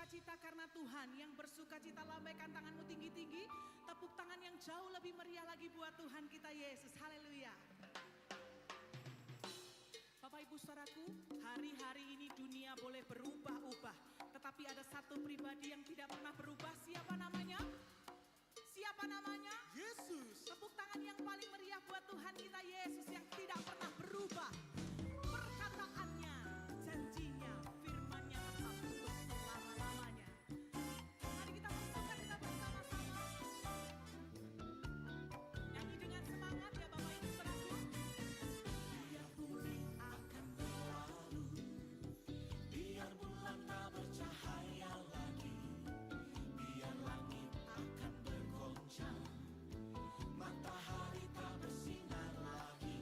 bersukacita karena Tuhan. Yang bersukacita lambaikan tanganmu tinggi-tinggi. Tepuk tangan yang jauh lebih meriah lagi buat Tuhan kita Yesus. Haleluya. Bapak Ibu Saudaraku, hari-hari ini dunia boleh berubah-ubah, tetapi ada satu pribadi yang tidak pernah berubah. Siapa namanya? Siapa namanya? Yesus. Tepuk tangan yang paling meriah buat Tuhan kita Yesus yang tidak pernah berubah. Perkataannya, janjinya, firman-Nya tetap untuk selama-lamanya. Mari kita bersama bersama-sama. Nyanyi dengan semangat ya Bapak Ibu Saudaraku. Biar bumi akan berlalu, biar bulan tak bercahaya lagi, biar langit akan bergoncang, matahari tak bersinar lagi.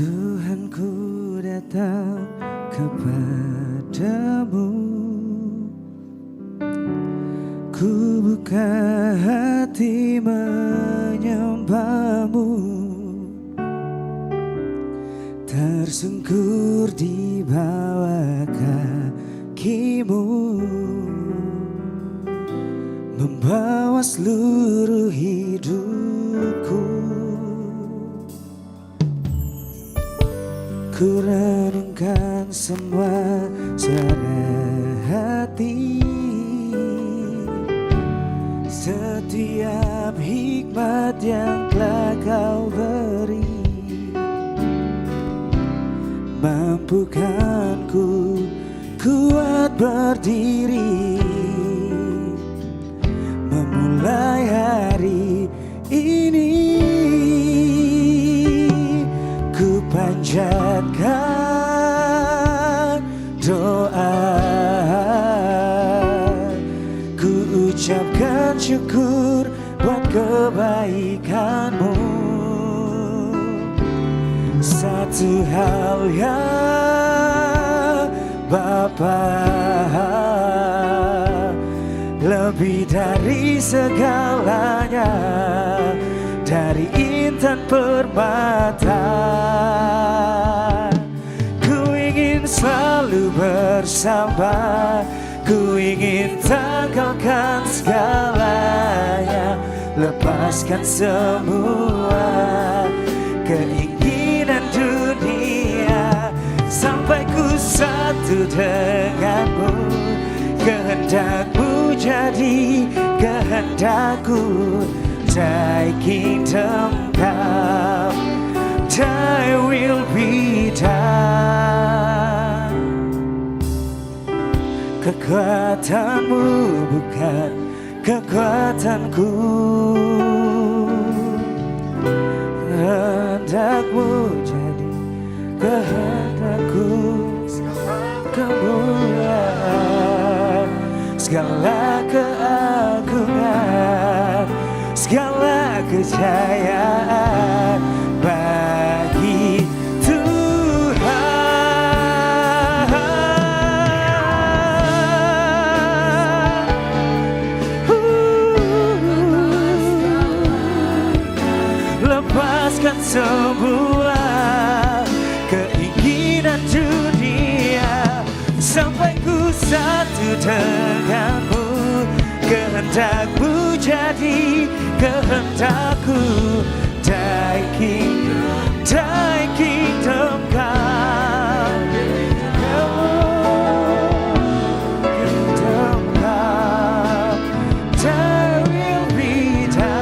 Tuhanku datang kepadamu, ku buka hati menyembahmu, tersungkur di bawah kakimu, membawa seluruh hidupku. Ku renungkan semua suara hati, setiap hikmat yang telah kau beri. Mampukan ku kuat berdiri, memulai hari ini. Ku panjatkan doa, ku ucapkan syukur buat kebaikanmu. Satu hal yang Bapa, lebih dari segalanya, dari intan permata, ku ingin selalu bersama, ku ingin tanggalkan segalanya, lepaskan semua keinginan dunia, sampai ku satu denganmu, kehendakmu jadi kehendakku. Thy kingdom come, thy will be done. Kekuatanmu bukan kekuatanku, kehendakmu jadi kehendakku. Kemuliaan, segala keagungan, segala kejayaan bagi Tuhan. Lepaskan semua keinginan dunia, sampai ku satu denganmu, kehendakmu jadi kehendakku. Thy kingdom come, kingdom come, thy will be done.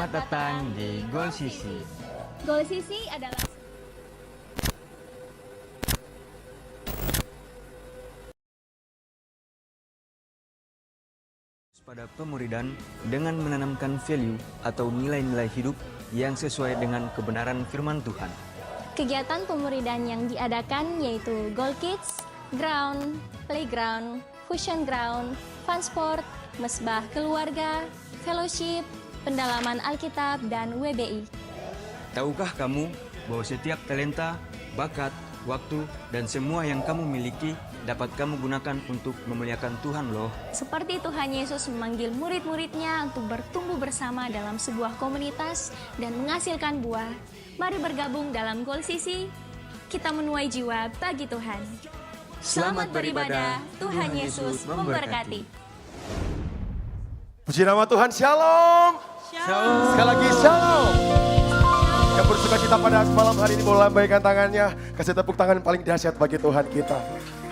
Selamat datang di Goal Sisi. Goal Sisi adalah pada pemuridan dengan menanamkan value atau nilai-nilai hidup yang sesuai dengan kebenaran firman Tuhan. kegiatan pemuridan yang diadakan yaitu Goal Kids, Ground, Playground, Fusion Ground, Fun Sport, Mesbah Keluarga, Fellowship, Pendalaman Alkitab, dan WBI. Tahukah kamu bahwa setiap talenta, bakat, waktu, dan semua yang kamu miliki dapat kamu gunakan untuk memuliakan Tuhan loh. Seperti Tuhan Yesus memanggil murid-muridnya untuk bertumbuh bersama dalam sebuah komunitas dan menghasilkan buah. Mari bergabung dalam Goal Sisi, kita menuai jiwa bagi Tuhan. Selamat beribadah, Tuhan Yesus memberkati. Puji nama Tuhan, shalom. Sekali lagi shalom. Yang bersuka cita pada malam hari ini boleh lambaikan tangannya. Kasih tepuk tangan paling dahsyat bagi Tuhan kita.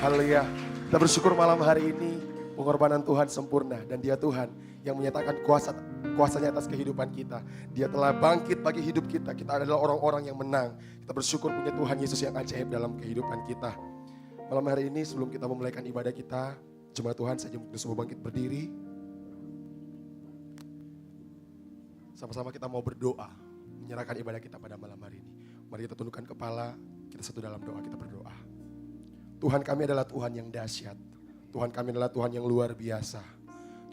Haleluya. Kita bersyukur malam hari ini pengorbanan Tuhan sempurna. Dan dia Tuhan yang menyatakan kuasanya atas kehidupan kita. Dia telah bangkit bagi hidup kita. Kita adalah orang-orang yang menang. Kita bersyukur punya Tuhan Yesus yang ajaib dalam kehidupan kita. Malam hari ini sebelum kita memulaikan ibadah kita, jemaat Tuhan saya jemput semua bangkit berdiri. Sama-sama kita mau berdoa, menyerahkan ibadah kita pada malam hari ini. Mari kita tundukkan kepala, kita satu dalam doa, kita berdoa. Tuhan kami adalah Tuhan yang dahsyat. Tuhan kami adalah Tuhan yang luar biasa.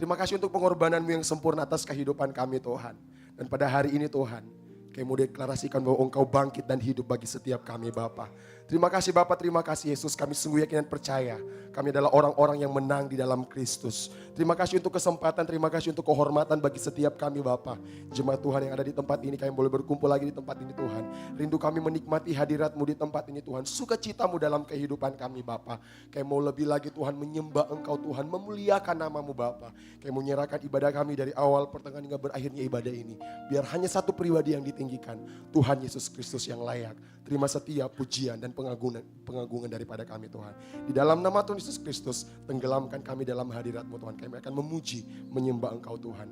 Terima kasih untuk pengorbananmu yang sempurna atas kehidupan kami Tuhan. Dan pada hari ini Tuhan, kami mau deklarasikan bahwa Engkau bangkit dan hidup bagi setiap kami Bapa. Terima kasih Bapa, terima kasih Yesus. Kami sungguh yakin dan percaya kami adalah orang-orang yang menang di dalam Kristus. Terima kasih untuk kesempatan, terima kasih untuk kehormatan bagi setiap kami Bapa. Jemaat Tuhan yang ada di tempat ini, kami boleh berkumpul lagi di tempat ini Tuhan. Rindu kami menikmati hadirat-Mu di tempat ini Tuhan. Sukacita-Mu dalam kehidupan kami Bapa. Kami mau lebih lagi Tuhan menyembah Engkau Tuhan, memuliakan nama-Mu Bapa. Kami mau menyerahkan ibadah kami dari awal pertengahan hingga berakhirnya ibadah ini. Biar hanya satu pribadi yang ditinggikan, Tuhan Yesus Kristus yang layak. Terima setiap pujian dan pengagungan daripada kami Tuhan. Di dalam nama Tuhan Yesus Kristus, tenggelamkan kami dalam hadirat-Mu Tuhan. Kami akan memuji, menyembah Engkau Tuhan.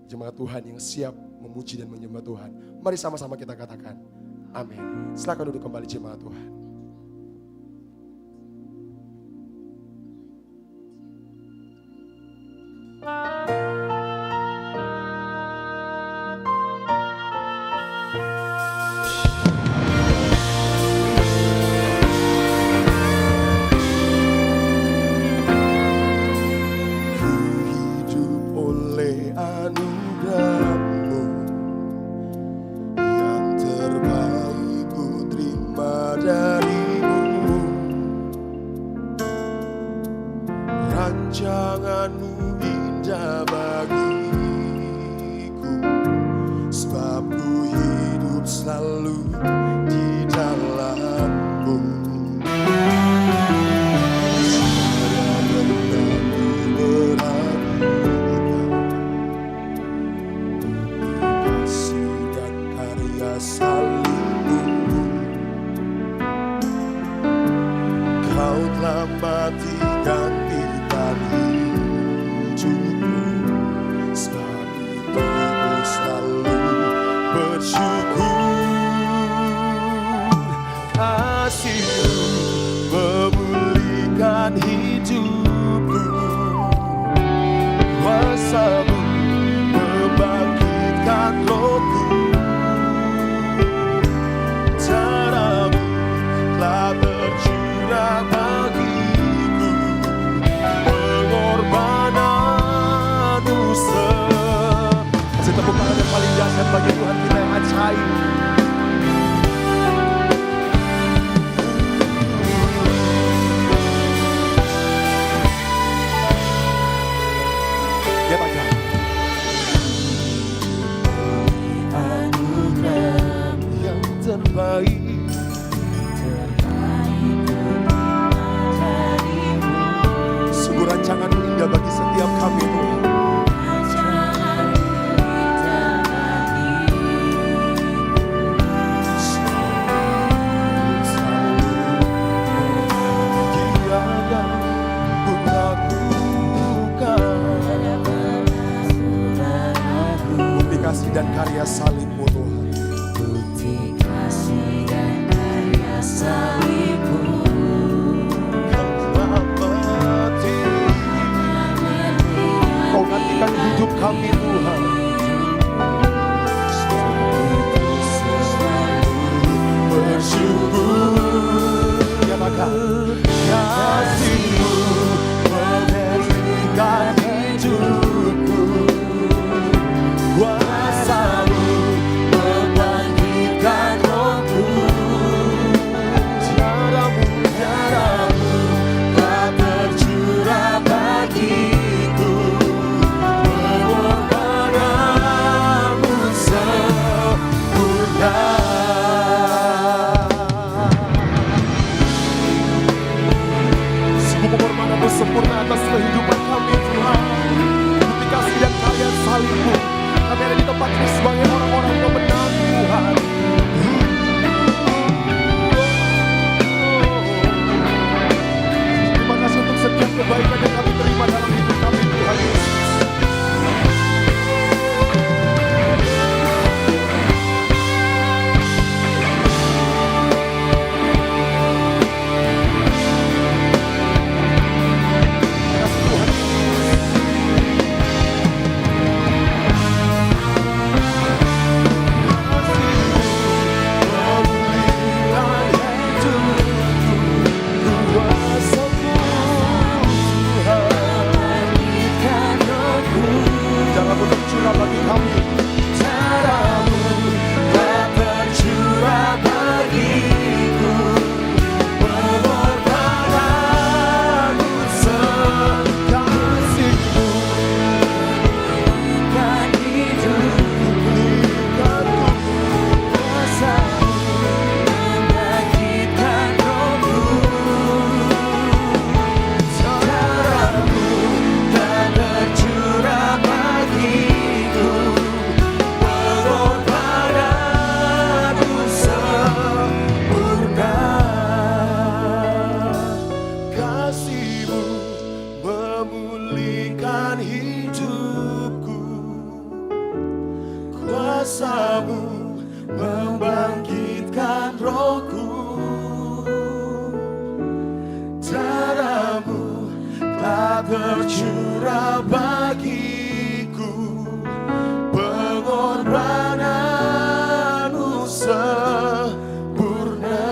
Jemaat Tuhan yang siap memuji dan menyembah Tuhan. Mari sama-sama kita katakan, amin. Silakan duduk kembali jemaat Tuhan. Rancangan-Mu indah bagiku, sebab ku hidup selalu di dalam-Mu. Saya hendak ku meragukan kasih dan karya salib-Mu. Kau telah mati gantikan hidupku, sebab itu ku selalu bersyukur. Kasih-Mu memulihkan hidupku, kuasa-Mu membangkitkan rohku. Cara-Mu telah tercurah bagiku, pengorbanan-Mu kasih tepuk tangan yang paling dahsyat bagi Tuhan kita yang ajaib. kasih-Mu memulihkan hidupku, kuasa-Mu membangkitkan rohku, caramu tak tercurah bagiku, pengorbananmu sempurna. Sungguh pengorbananmu sempurna atas kehidupan kami Tuhan. Bukti kasih dan karya salib-Mu, kami ada di tempat ini sebagai orang-orang pemenang Tuhan. Terima kasih untuk setiap kebaikan yang kami terima dalam hidup kami Tuhan Yesus. Kuasa-Mu membangkitkan rohku, darah-Mu telah tercurah bagiku, pengorbanan-Mu sempurna.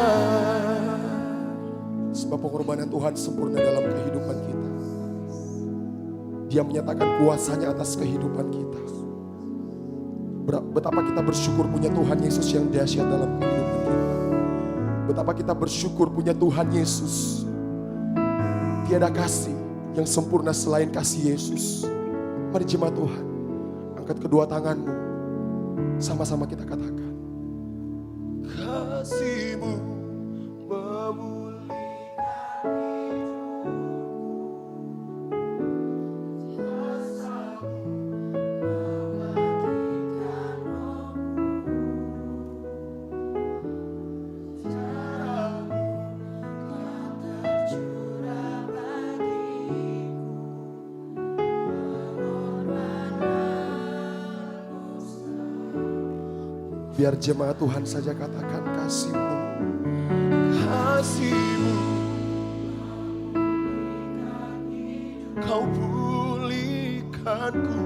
Sebab pengorbanan Tuhan sempurna dalam kehidupan kita. Dia menyatakan kuasa-Nya atas kehidupan kita. Betapa kita bersyukur punya Tuhan Yesus yang dahsyat dalam kehidupan kita. Betapa kita bersyukur punya Tuhan Yesus. Tiada kasih yang sempurna selain kasih Yesus. Mari jemaat Tuhan, angkat kedua tanganmu. Sama-sama kita katakan. Kasih-Mu memulihkan biar jemaat Tuhan saja katakan kasih-Mu, kasih-Mu, Kau pulihkanku.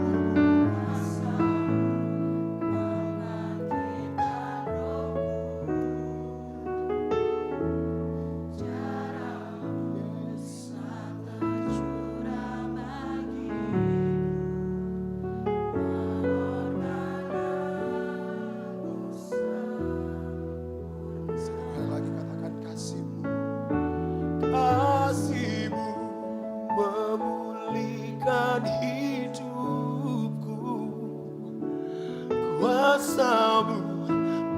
Kuasa-Mu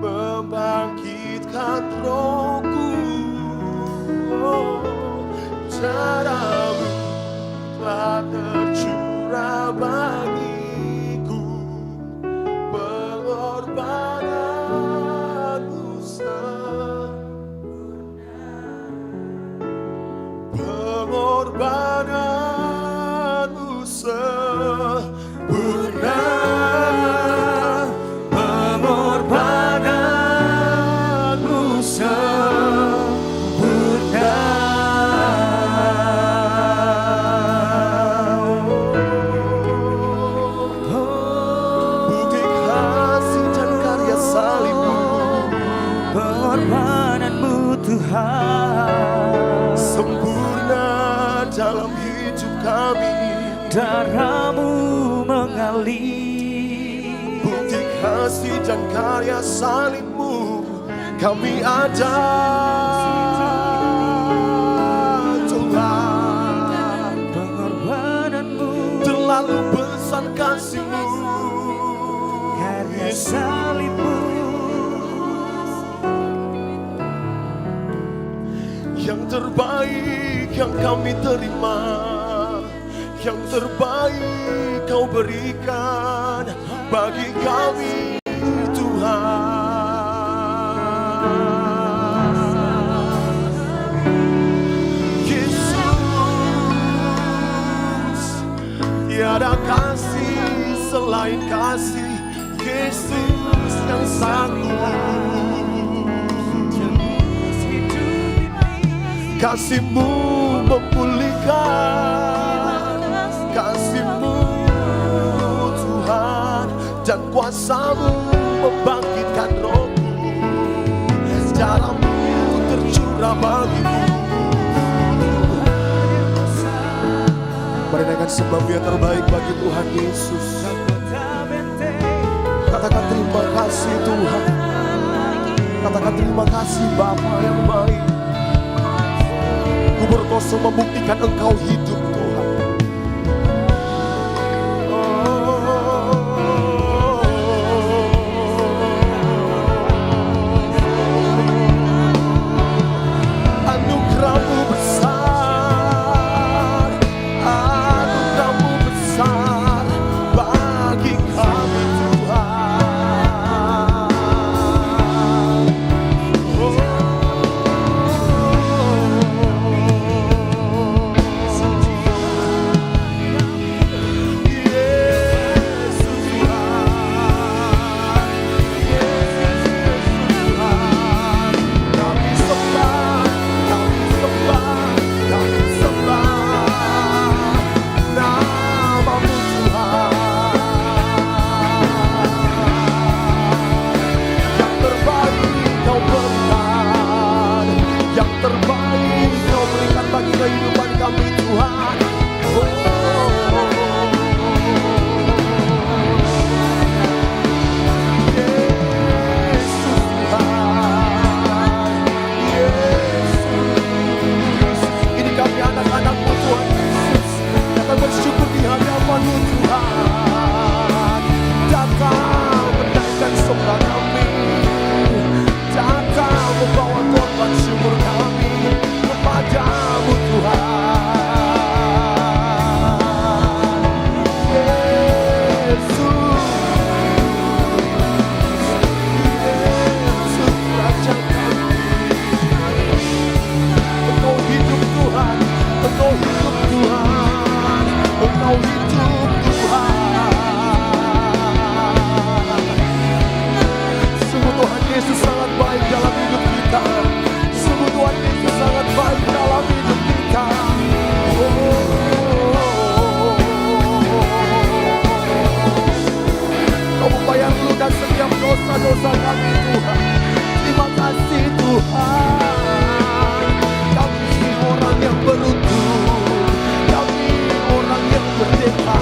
membangkitkan rohku, cara-Mu telah tercurah bagiku, pengorbanan-Mu sempurna, pengorbanan-Mu sempurna. Pengorbanan-Mu Tuhan sempurna. dalam hidup kami. Darah-Mu mengalir, Bukti kasih dan karya salib-Mu kami ada. Tuhan, pengorbanan-Mu, terlalu besar kasih-Mu, karya salib-Mu. yang terbaik yang kami terima, yang terbaik Kau berikan bagi kami Tuhan. Yesus, tiada kasih selain kasih Yesus yang sanggup. Kasih-Mu memulihkan, kasih-Mu Tuhan, dan kuasa-Mu membangkitkan rohku. Darah-Mu tercurah bagiku. Mari naikkan sebab yang terbaik bagi Tuhan Yesus. Katakan terima kasih Tuhan. Katakan terima kasih Bapa yang baik. Ku berdosa membuktikan Engkau hidup Tuhan. Anugerah-Mu besar, anugerah-Mu besar bagi kami Tuhan. Kehidupan kami Tuhan. Yesus Tuhan, Yesus. Ini kami anak-anak-Mu Tuhan Yesus, datang bersyukur di hadapan-Mu Tuhan. Datang menaikkan sembah kami, datang membawa korban syukur kami kepadamu Tuhan. Yesus, Yesus Raja kami. Engkau hidup Tuhan, Engkau hidup Tuhan, Engkau hidup Tuhan. Sungguh Tuhan Yesus sangat baik dalam hidup kita. Sungguh Tuhan Yesus sangat baik dalam hidup kita. Kau membayar lunas setiap dosa-dosa kami Tuhan. Terima kasih Tuhan. Kami orang yang beruntung, kami orang yang merdeka.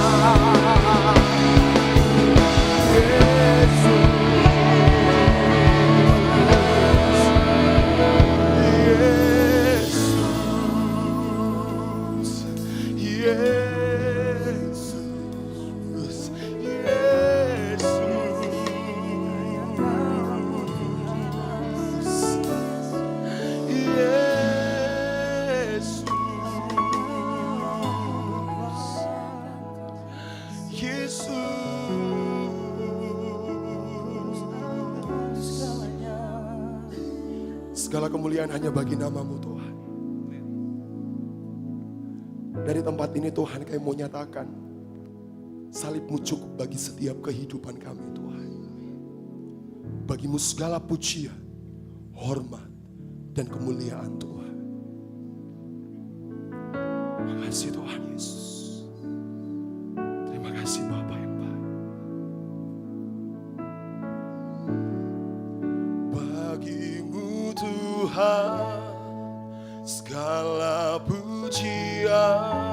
Yesus, segala kemuliaan hanya bagi nama-Mu Tuhan. Dari tempat ini Tuhan kami mau nyatakan salib-Mu cukup bagi setiap kehidupan kami Tuhan. Bagi-Mu segala pujian, hormat, dan kemuliaan Tuhan. Terima kasih Tuhan Yesus. Terima kasih Bapa yang baik. Tuhan, segala pujian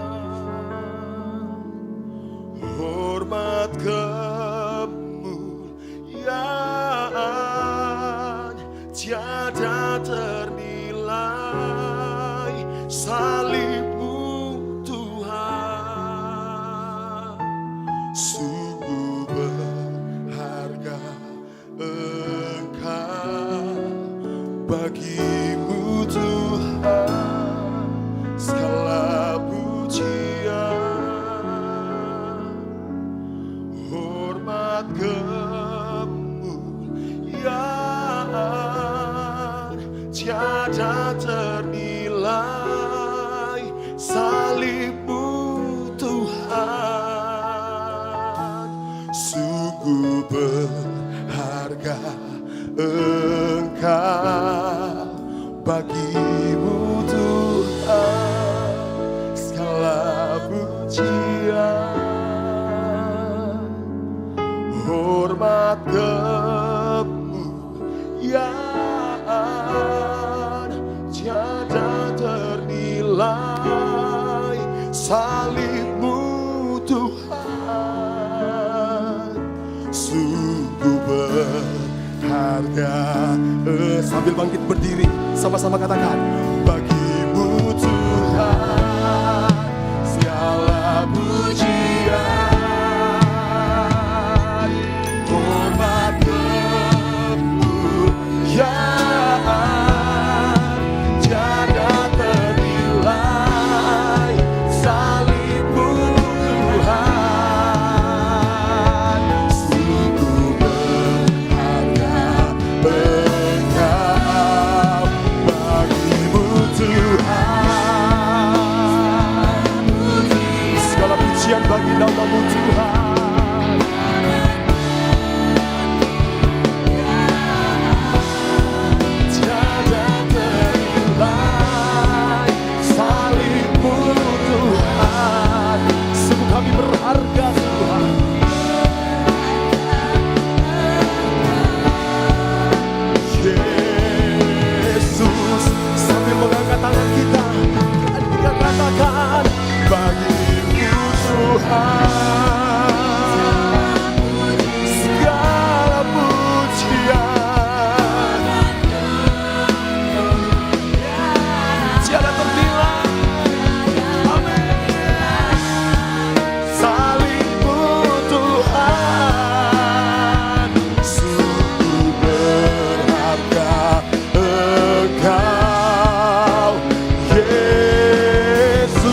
hormat kemuliaan tiada ternilai, salibmu Tuhan sungguh berharga. Sambil bangkit berdiri, sama-sama katakan, bagimu Tuhan segala pujian, hormat kemuliaan tiada ternilai, salibmu Tuhan sungguh berharga. Engkau bagimu Tuhan segala pujian bagi nama-Mu Tuhan. Tiada ternilai, salibmu Tuhan sungguh kami berharga Tuhan. Yesus, sambil mengangkat tangan kita katakan, bagimu Tuhan segala pujian tiada ternilai. Amin. Salibmu Tuhan sungguh berharga. Engkau Yesus,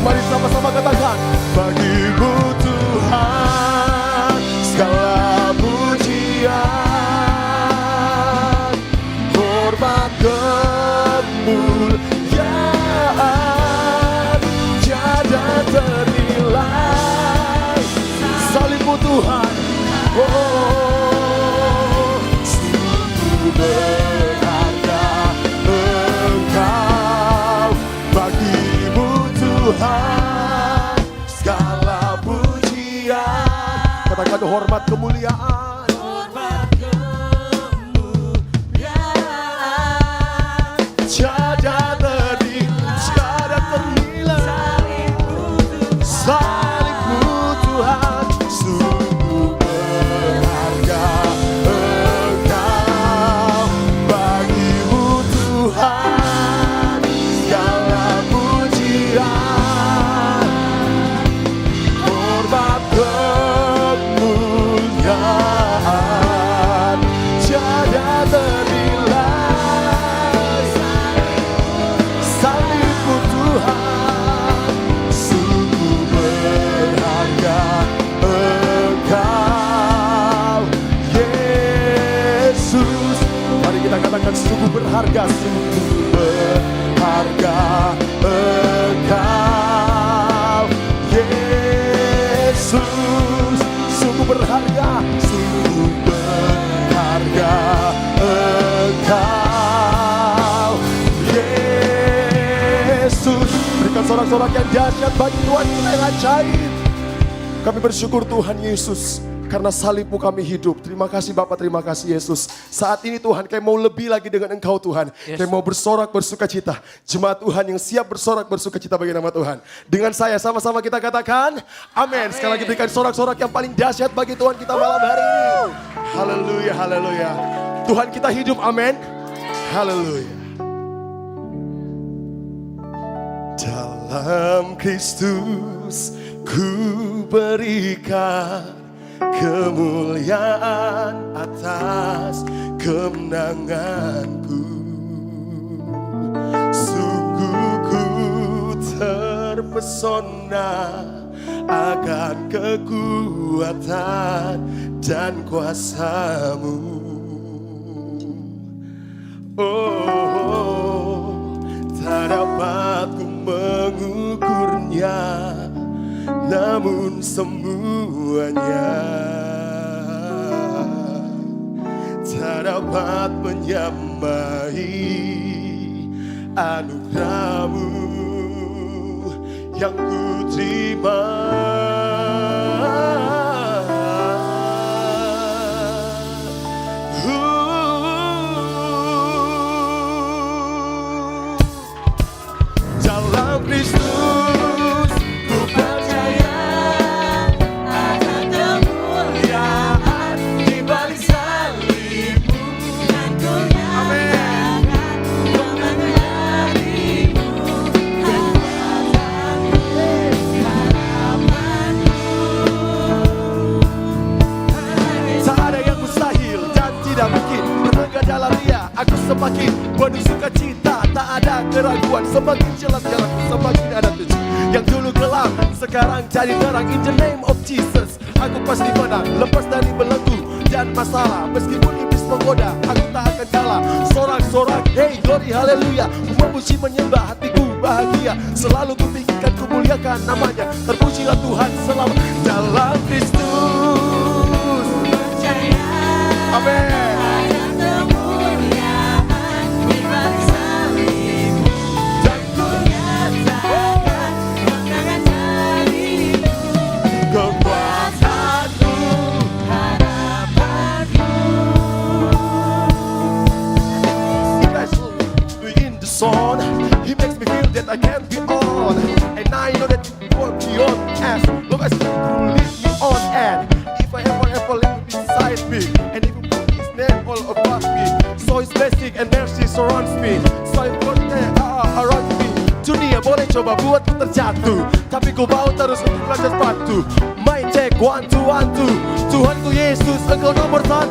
mari sama-sama katakan, bagimu Tuhan segala pujian, hormat kemuliaan tiada ternilai, salibmu Tuhan, oh sungguh berharga. Engkau bagimu Tuhan segala pujian, katakan hormat kemuliaan, tiada ternilai, salibmu Tuhan sungguh berharga. Engkau bagimu Tuhan segala pujian, hormat kemuliaan tiada ternilai, salibmu Tuhan sungguh berharga. Engkau Yesus, mari kita katakan sungguh berharga, sungguh berharga. Engkau Yesus sungguh berharga, sungguh berharga. Engkau Yesus, berikan sorak-sorak yang dahsyat bagi Tuhan kita yang ajaib. Kami bersyukur Tuhan Yesus, karena salibmu kami hidup. Terima kasih Bapak, terima kasih Yesus. Saat ini Tuhan, kami mau lebih lagi dengan Engkau Tuhan. Kami mau bersorak bersuka cita. Jemaat Tuhan yang siap bersorak bersuka cita bagi nama Tuhan. Dengan saya sama-sama kita katakan amin. Sekali lagi berikan sorak-sorak yang paling dahsyat bagi Tuhan kita malam hari ini. Haleluya, haleluya. Tuhan kita hidup, amin. Haleluya. Dalam Kristus ku berikan kemuliaan atas kemenanganku. Sungguh ku terpesona akan kekuatan dan kuasa-Mu. Oh, tak dapat ku mengukurnya, namun semuanya tak dapat menyamai anugerah-Mu yang ku terima. dalam Kristus. Ku percaya ada kemuliaan di balik salibmu, dan ku nyatakan kemenanganmu, kekuatanmu, harapanku. Tak ada yang mustahil dan tidak mungkin. Tenaga dalam Dia aku semakin penuh sukacita. Tak ada keraguan, semakin jelas jalanku, semakin ada tujuan. Yang dulu gelap sekarang jadi terang. In the name of Jesus aku pasti menang, lepas dari belenggu dan masalah. Meskipun iblis menggoda, aku tak akan kalah. Sorak-sorak, hey glory haleluya. Ku memuji menyembah, hatiku bahagia. Selalu ku tinggikan, ku muliakan namanya. Terpujilah Tuhan selama dalam Kristus. Percaya amin. He makes me feel that I can't be on, and I know that you work beyond as long as you lead me on. And if I ever live beside me, and if you put His name all above me, so His blessing and mercy surrounds me. So if God around me, dunia boleh coba buatku terjatuh, tapi ku mau terus untuk belajar sepatu. Main check 1, 2, 1, 2. Tuhanku Yesus, Engkau nomor 1.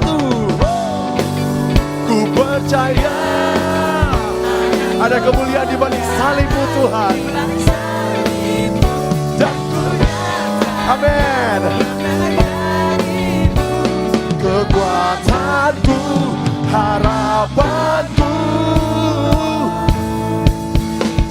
Ku percaya ada kemuliaan di balik salibmu Tuhan. Dan amin. Kekuatanku, harapanku.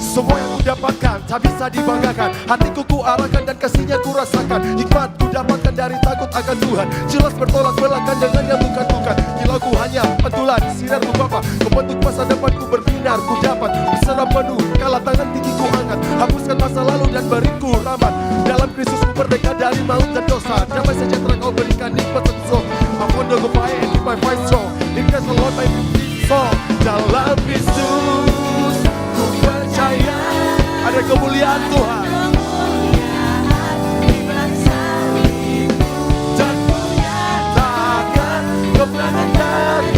Semua yang ku dapatkan tak bisa dibanggakan. Hatiku ku arahkan dan kasihnya ku rasakan. Hikmat ku dapatkan dari takut akan Tuhan. Jelas bertolak belakang dengan yang bukan-bukan. Kilauku hanya pantulan sinarmu Bapa. Membentuk masa depanku berbinar. Ku dapat berserah penuh kala tangan tinggi ku angkat. Hapuskan masa lalu dan beriku rahmat. Dalam Kristus ku merdeka dari maut dan dosa. Damai sejahtera kau berikan nikmat sensor. Mafondo ku pae and keep my fight strong. In Christ the Lord my song. Dalam Kristus ku percaya ada kemuliaan Tuhan. Dan ku nyatakan kemenangan dari.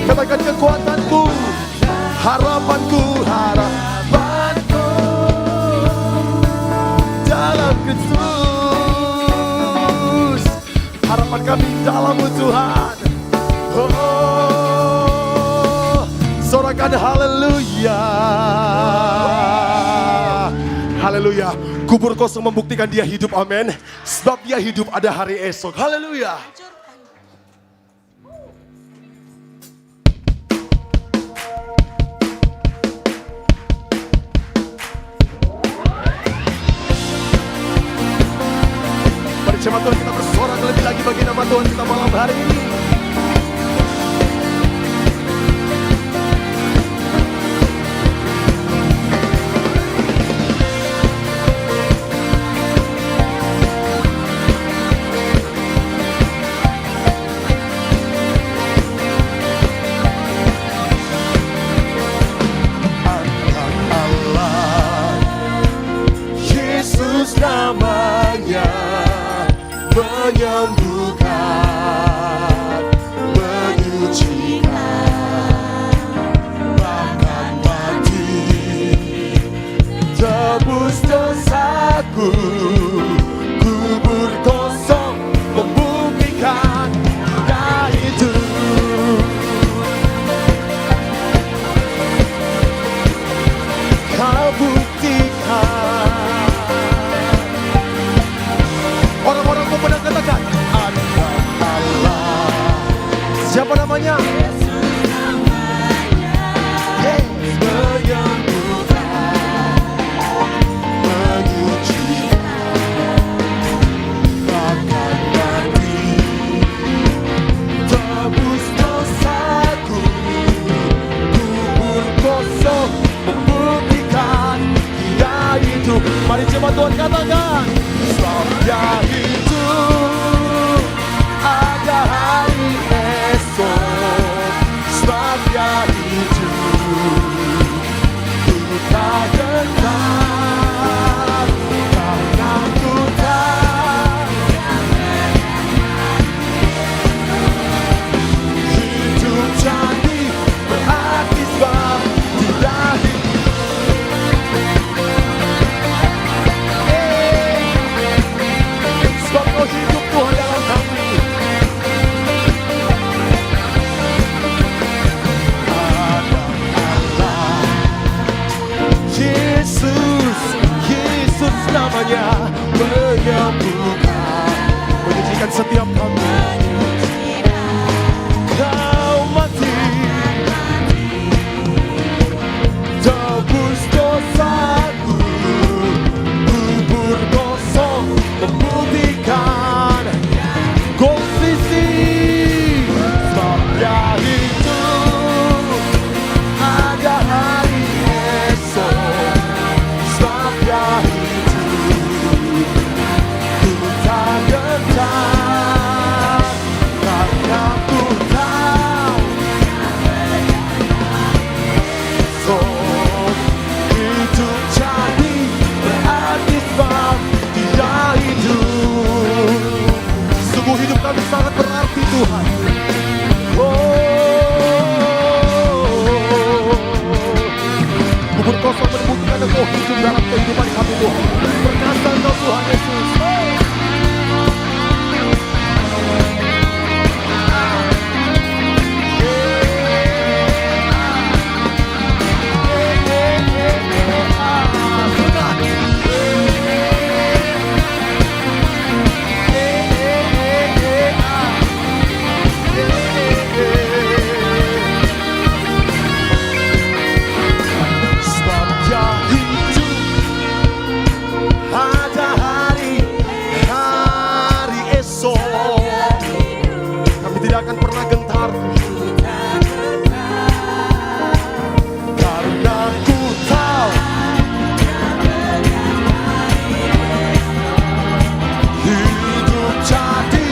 Katakan kekuatanku, harapanku, harapanku dalam Kristus. Harapan kami dalam-Mu Tuhan. Oh, sorakan haleluya. Haleluya. Kubur kosong membuktikan Dia hidup, amin. Sebab Dia hidup ada hari esok. Haleluya. Mari jemaat Tuhan kita bersorak lebih lagi bagi nama Tuhan kita malam hari ini. Namanya menyembuhkan, menyucikan, bahkan mati tebus dosaku. Kubur kosong membuktikan Dia hidup. Kau buktikan. Orang-orang pemenang katakan ada Allah. Siapa namanya? Yesus namanya. Yesus menyembuhkan, menyucikan, bahkan mati tebus dosaku. Kubur kosong membuktikan Dia hidup. Mari jemaat Tuhan katakan. Dia hidup, ada hari esok. Sebab Dia hidup, ku tak gentar. namanya menyembuhkan, menyucikan setiap kami. Kau mati, tebus dosaku, kubur kosong membuktikan konsisi sebabnya itu ada hari esok, sebabnya itu ku tak gentar karena ku tahu esok hidup jadi berarti sebab dia hidup. Sungguh hidup kami sangat berarti Tuhan. Kubur kosong membuktikan Engkau hidup dalam kehidupan kami Tuhan. Perkasa Engkau Tuhan Yesus. Akan pernah gentar karena ku tahu hidup jadi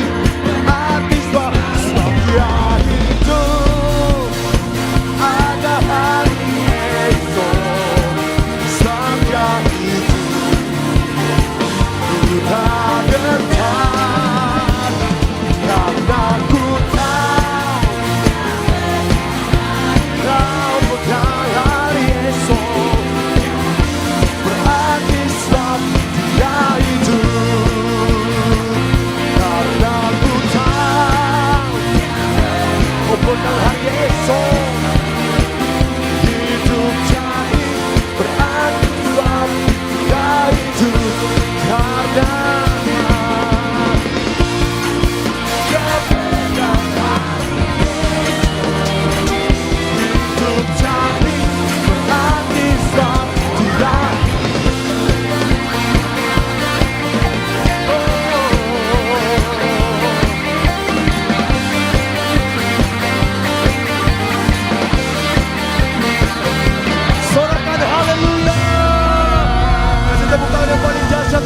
arti sebab dia hidup ada hari esok, sebab dia hidup ku tak gentar karena ku tentang hari esok, hidup jadi berarti sebab dia hidup karena hidup jadi berarti sebab dia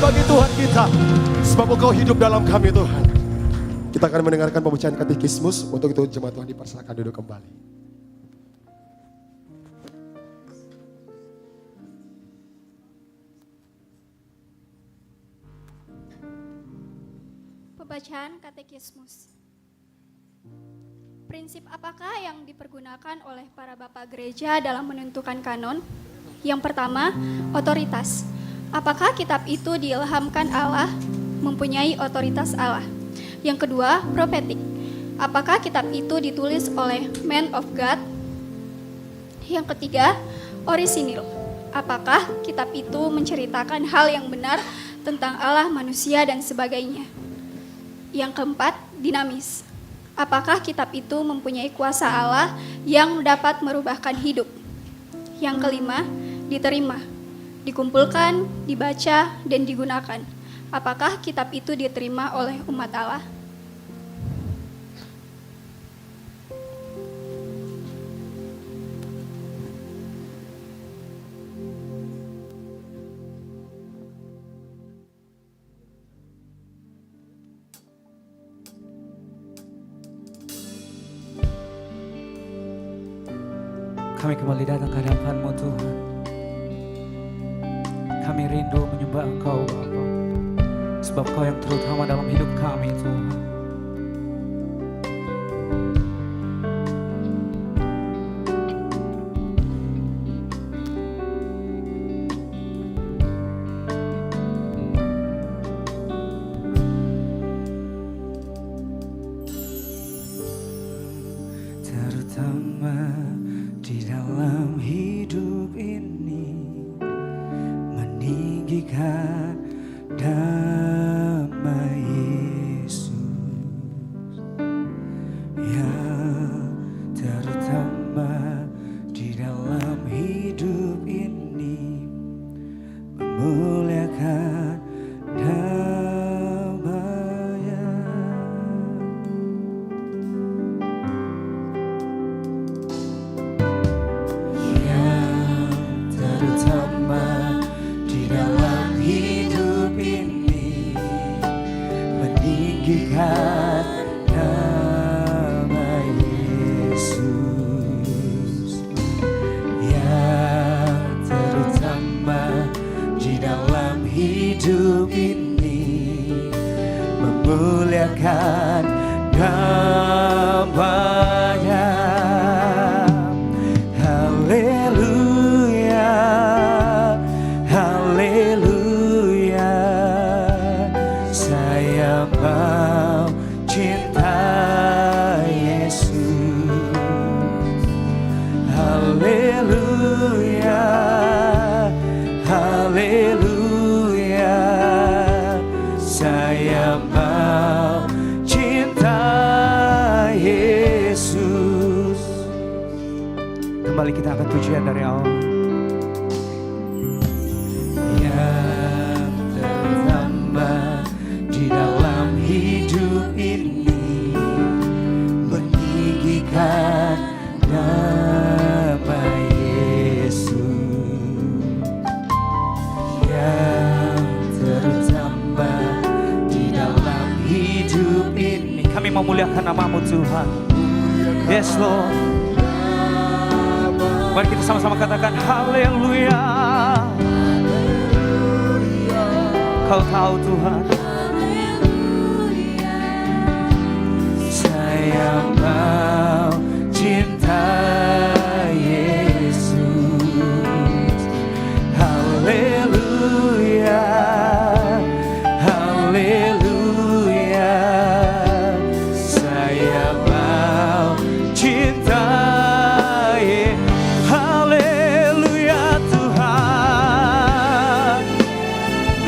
bagi Tuhan kita, sebab Engkau hidup dalam kami Tuhan. Kita akan mendengarkan pembacaan katekismus. Untuk itu jemaat Tuhan dipersilakan duduk kembali. Pembacaan katekismus. Prinsip apakah yang dipergunakan oleh para bapak gereja dalam menentukan kanon? Yang pertama, otoritas. Apakah kitab itu diilhamkan Allah, mempunyai otoritas Allah? Yang kedua, profetik. Apakah kitab itu ditulis oleh man of God? Yang ketiga, orisinil. Apakah kitab itu menceritakan hal yang benar tentang Allah, manusia, dan sebagainya? Yang keempat, dinamis. Apakah kitab itu mempunyai kuasa Allah yang dapat merubahkan hidup? Yang kelima, diterima. Dikumpulkan, dibaca, dan digunakan. Apakah kitab itu diterima oleh umat Allah? Kami kembali datang ke hadapan-Mu Tuhan. Kami rindu menyembah Engkau Bapa, sebab Kau yang terutama dalam hidup kami Tuhan. Terutama di dalam hidup ini, meninggikan terutama di dalam hidup ini, meninggikan nama Yesus. Yang terutama di dalam hidup ini, memuliakan namanya. Haleluya, haleluya, saya mau cinta Yesus. Haleluya, haleluya, saya mau cinta Yesus. Kembali kita akan pujian dari awal. Yang terutama di dalam hidup ini, meninggikan nama Yesus. Yang terutama di dalam hidup ini, kami memuliakan nama-Mu Tuhan. Yes Lord. Mari kita sama-sama katakan haleluya. Kau tahu Tuhan, saya mau cinta Yesus. Haleluya, haleluya, saya mau cinta Yesus. Haleluya Tuhan.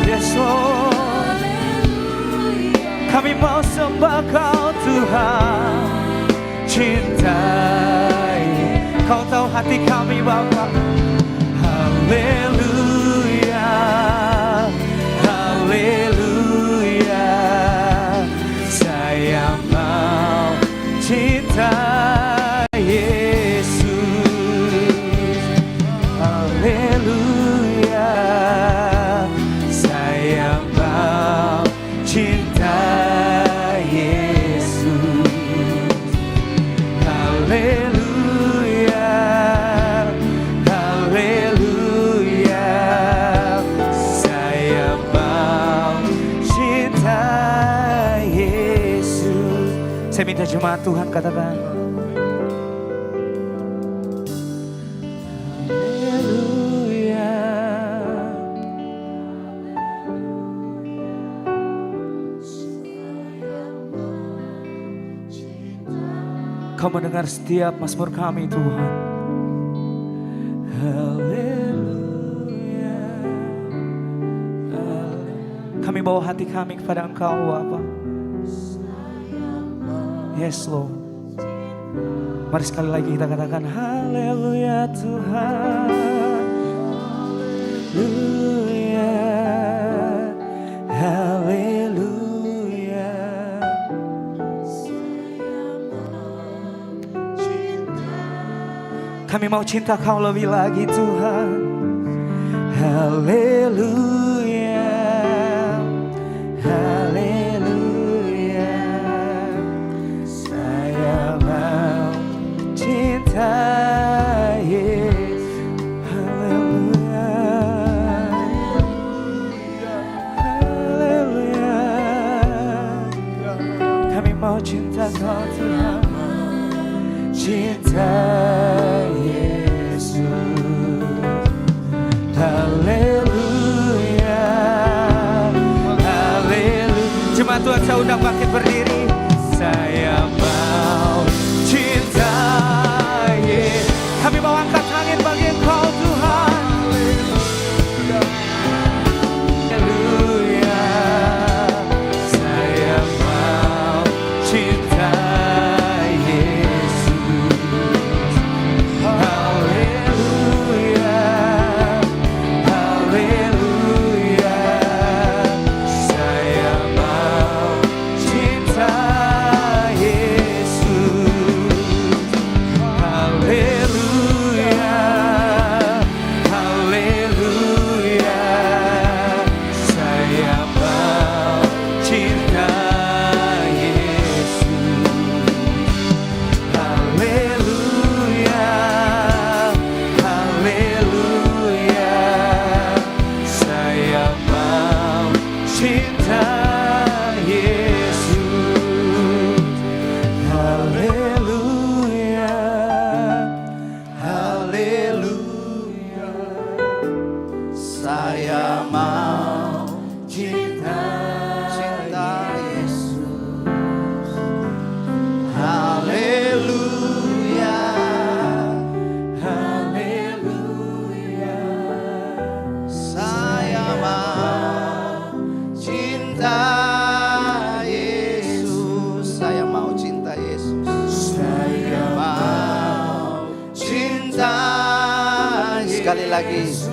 Yes Lord, kami mau sembah Kau Tuhan, cintai. Kau tahu hati kami Bapa. Haleluya, haleluya, saya mau cinta Yesus. Haleluya, saya mau cinta Yesus. Haleluya, haleluya, saya mau cinta Yesus. Saya minta jemaat Tuhan katakan haleluya. Kau mendengar setiap mazmur kami Tuhan. Haleluya. Kami bawa hati kami kepada Engkau Bapa. Yes Lord. Mari sekali lagi kita katakan haleluya Tuhan. Haleluya, haleluya. Kami mau cinta Kau lebih lagi Tuhan. Haleluya, haleluya, saya mau cinta Yesus. Haleluya, haleluya, kami mau cinta Kau Tuhan, cinta Yesus. Haleluya, haleluya. Jemaat Tuhan saya undang bangkit berdiri. Saya mau cinta Yesus. Kami mau angkat tangan bagi Engkau Tuhan. Haleluya, saya mau cinta Yesus. Haleluya, haleluya, saya mau cinta Saya mau cinta Yesus. Haleluya, haleluya. Saya mau cinta Yesus. Saya mau cinta Yesus. Saya mau cinta Yesus. Sekali lagi.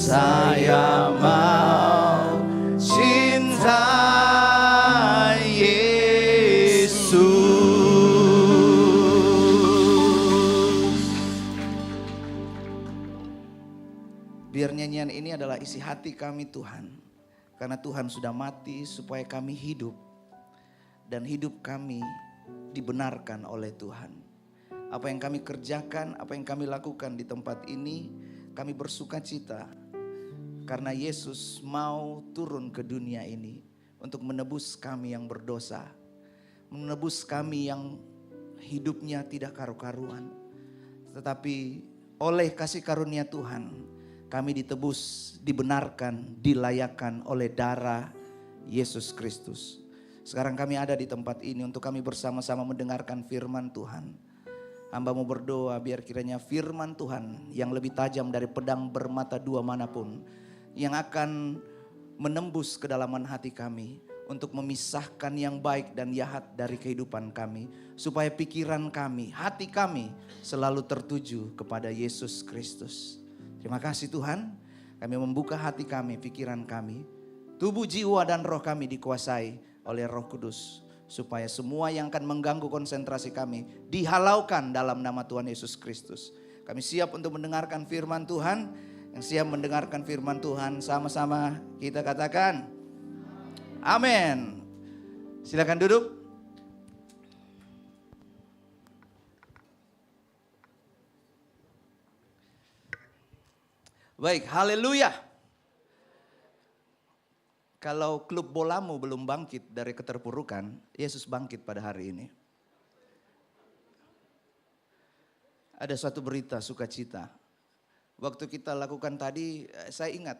Saya mau cinta Yesus. Biar nyanyian ini adalah isi hati kami Tuhan. Karena Tuhan sudah mati supaya kami hidup. Dan hidup kami dibenarkan oleh Tuhan. Apa yang kami kerjakan, apa yang kami lakukan di tempat ini, kami bersuka cita. Karena Yesus mau turun ke dunia ini untuk menebus kami yang berdosa. Menebus kami yang hidupnya tidak karu-karuan. Tetapi oleh kasih karunia Tuhan, kami ditebus, dibenarkan, dilayakkan oleh darah Yesus Kristus. Sekarang kami ada di tempat ini untuk kami bersama-sama mendengarkan firman Tuhan. Hamba mau berdoa biar kiranya firman Tuhan yang lebih tajam dari pedang bermata dua manapun, yang akan menembus kedalaman hati kami untuk memisahkan yang baik dan jahat dari kehidupan kami. Supaya pikiran kami, hati kami selalu tertuju kepada Yesus Kristus. Terima kasih Tuhan, kami membuka hati kami, pikiran kami. Tubuh, jiwa dan roh kami dikuasai oleh Roh Kudus. Supaya semua yang akan mengganggu konsentrasi kami dihalaukan dalam nama Tuhan Yesus Kristus. Kami siap untuk mendengarkan firman Tuhan. Yang siap mendengarkan firman Tuhan, sama-sama kita katakan amin. Silakan duduk. Baik, haleluya. Kalau klub bolamu belum bangkit dari keterpurukan, Yesus bangkit pada hari ini. Ada suatu berita sukacita. Waktu kita lakukan tadi, saya ingat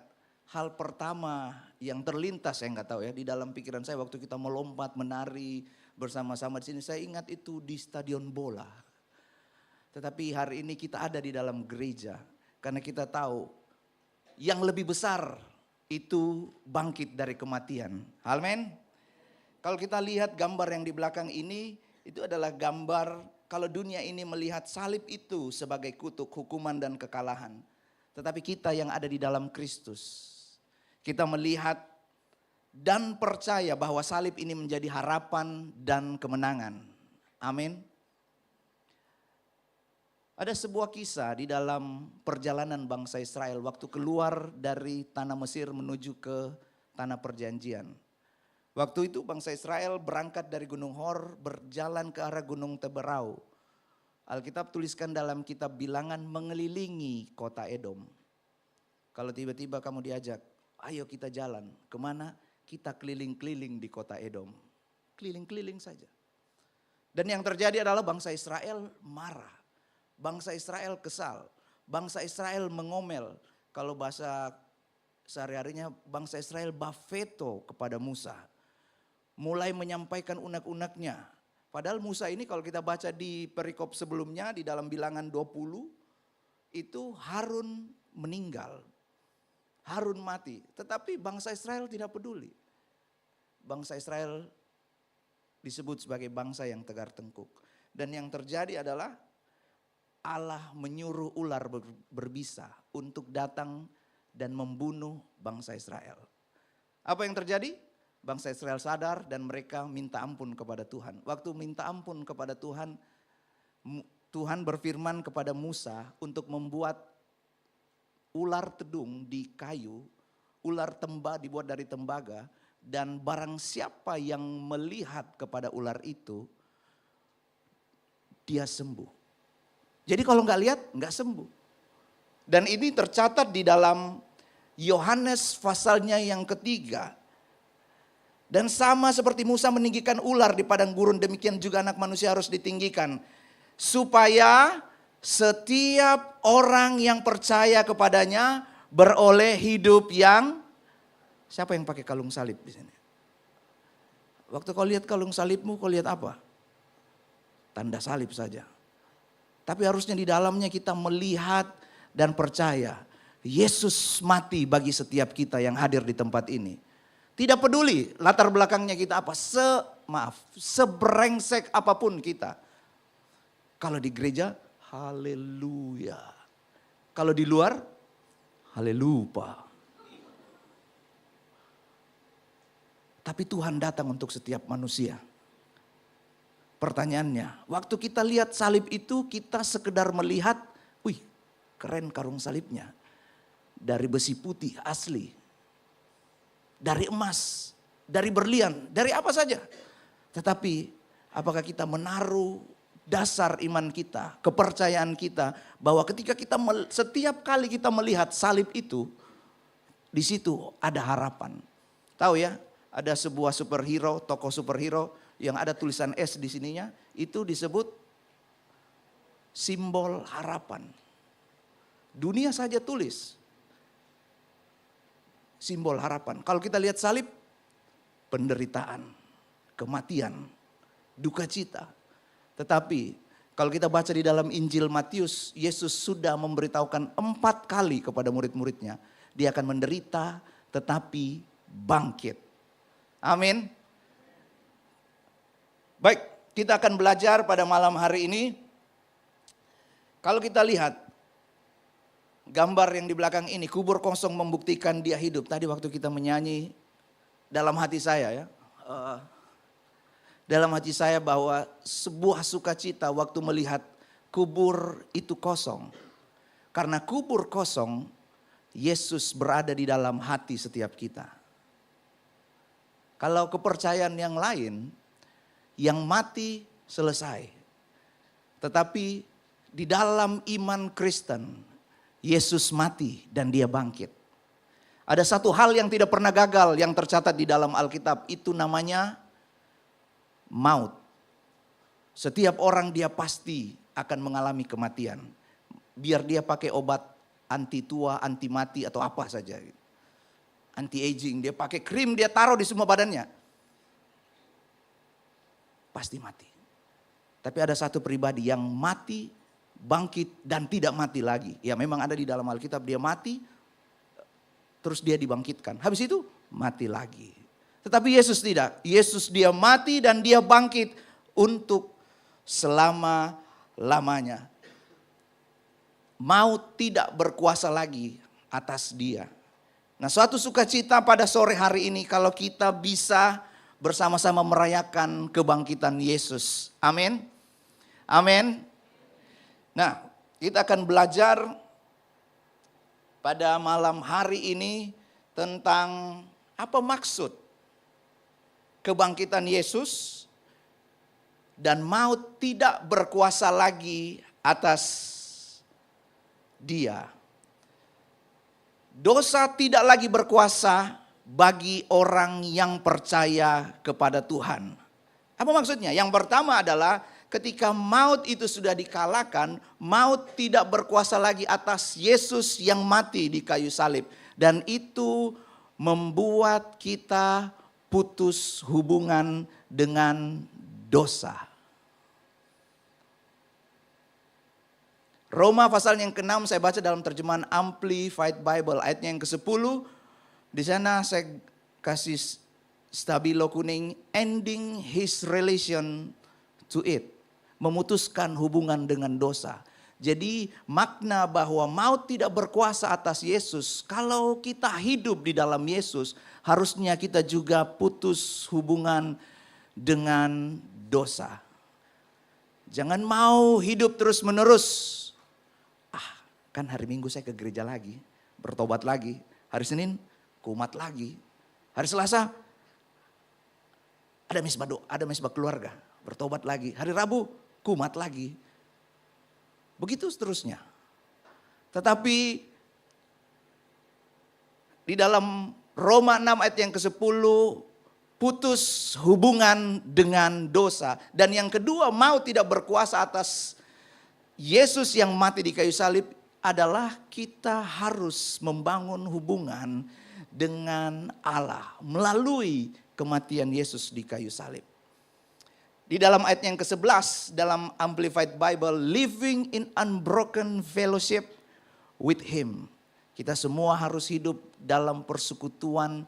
hal pertama yang terlintas, saya nggak tahu ya, di dalam pikiran saya waktu kita melompat, menari bersama-sama di sini, saya ingat itu di stadion bola. Tetapi hari ini kita ada di dalam gereja, karena kita tahu yang lebih besar itu bangkit dari kematian. Amin. Kalau kita lihat gambar yang di belakang ini, itu adalah gambar kalau dunia ini melihat salib itu sebagai kutuk, hukuman dan kekalahan. Tetapi kita yang ada di dalam Kristus, kita melihat dan percaya bahwa salib ini menjadi harapan dan kemenangan. Amin. Ada sebuah kisah di dalam perjalanan bangsa Israel waktu keluar dari tanah Mesir menuju ke tanah perjanjian. Waktu itu bangsa Israel berangkat dari Gunung Hor berjalan ke arah Gunung Teberau. Alkitab tuliskan dalam kitab Bilangan mengelilingi kota Edom. Kalau tiba-tiba kamu diajak, ayo kita jalan. Kemana? Kita keliling-keliling di kota Edom. Keliling-keliling saja. Dan yang terjadi adalah bangsa Israel marah. Bangsa Israel kesal. Bangsa Israel mengomel. Kalau bahasa sehari-harinya bangsa Israel bafeto kepada Musa. Mulai menyampaikan unek-uneknya. Padahal Musa ini kalau kita baca di perikop sebelumnya di dalam Bilangan 20. Itu Harun meninggal. Harun mati. Tetapi bangsa Israel tidak peduli. Bangsa Israel disebut sebagai bangsa yang tegar tengkuk. Dan yang terjadi adalah Allah menyuruh ular berbisa untuk datang dan membunuh bangsa Israel. Apa yang terjadi? Bangsa Israel sadar dan mereka minta ampun kepada Tuhan. Waktu minta ampun kepada Tuhan, Tuhan berfirman kepada Musa untuk membuat ular tedung di kayu, ular temba dibuat dari tembaga, dan barang siapa yang melihat kepada ular itu, dia sembuh. Jadi kalau nggak lihat, nggak sembuh. Dan ini tercatat di dalam Yohanes pasalnya yang ketiga. Dan sama seperti Musa meninggikan ular di padang gurun, demikian juga anak manusia harus ditinggikan. Supaya setiap orang yang percaya kepadanya beroleh hidup yang, siapa yang pakai kalung salib di sini? Waktu kau lihat kalung salibmu, kau lihat apa? Tanda salib saja. Tapi harusnya di dalamnya kita melihat dan percaya Yesus mati bagi setiap kita yang hadir di tempat ini. Tidak peduli latar belakangnya kita apa, sebrengsek apapun kita. Kalau di gereja, haleluya. Kalau di luar, haleluya. Tapi Tuhan datang untuk setiap manusia. Pertanyaannya, waktu kita lihat salib itu kita sekedar melihat, wih keren karung salibnya. Dari besi putih asli. Dari emas, dari berlian, dari apa saja. Tetapi apakah kita menaruh dasar iman kita, kepercayaan kita bahwa ketika kita setiap kali kita melihat salib itu, di situ ada harapan. Tahu ya, ada sebuah superhero, tokoh superhero yang ada tulisan S di sininya, itu disebut simbol harapan. Dunia saja tulis simbol harapan. Kalau kita lihat salib, penderitaan, kematian, duka cita. Tetapi kalau kita baca di dalam Injil Matius, Yesus sudah memberitahukan 4 kali kepada murid-muridnya. Dia akan menderita tetapi bangkit. Amin. Baik, kita akan belajar pada malam hari ini. Kalau kita lihat gambar yang di belakang ini, kubur kosong membuktikan dia hidup. Tadi waktu kita menyanyi dalam hati saya ya. Dalam hati saya bahwa sebuah sukacita waktu melihat kubur itu kosong. Karena kubur kosong, Yesus berada di dalam hati setiap kita. Kalau kepercayaan yang lain, yang mati selesai. Tetapi di dalam iman Kristen, Yesus mati dan dia bangkit. Ada satu hal yang tidak pernah gagal yang tercatat di dalam Alkitab, itu namanya maut. Setiap orang dia pasti akan mengalami kematian. Biar dia pakai obat anti tua, anti mati atau apa saja. Anti aging, dia pakai krim, dia taruh di semua badannya. Pasti mati. Tapi ada satu pribadi yang mati, bangkit dan tidak mati lagi. Ya memang ada di dalam Alkitab dia mati, terus dia dibangkitkan. Habis itu mati lagi. Tetapi Yesus tidak. Yesus dia mati dan dia bangkit untuk selama-lamanya. Maut tidak berkuasa lagi atas dia. Nah, suatu sukacita pada sore hari ini kalau kita bisa bersama-sama merayakan kebangkitan Yesus. Amin. Amin. Nah, kita akan belajar pada malam hari ini tentang apa maksud kebangkitan Yesus dan maut tidak berkuasa lagi atas dia. Dosa tidak lagi berkuasa bagi orang yang percaya kepada Tuhan. Apa maksudnya? Yang pertama adalah ketika maut itu sudah dikalahkan, maut tidak berkuasa lagi atas Yesus yang mati di kayu salib. Dan itu membuat kita putus hubungan dengan dosa. Roma pasal yang ke-6 saya baca dalam terjemahan Amplified Bible. Ayatnya yang ke-10, di sana saya kasih stabilo kuning, ending his relation to it. Memutuskan hubungan dengan dosa. Jadi makna bahwa maut tidak berkuasa atas Yesus. Kalau kita hidup di dalam Yesus, harusnya kita juga putus hubungan dengan dosa. Jangan mau hidup terus menerus. Kan hari Minggu saya ke gereja lagi, bertobat lagi. Hari Senin kumat lagi. Hari Selasa ada misbah keluarga, bertobat lagi. Hari Rabu kumat lagi. Begitu seterusnya. Tetapi di dalam Roma 6 ayat yang ke-10, putus hubungan dengan dosa. Dan yang kedua, maut tidak berkuasa atas Yesus yang mati di kayu salib adalah kita harus membangun hubungan dengan Allah melalui kematian Yesus di kayu salib. Di dalam ayat yang ke-11 dalam Amplified Bible, living in unbroken fellowship with Him. Kita semua harus hidup dalam persekutuan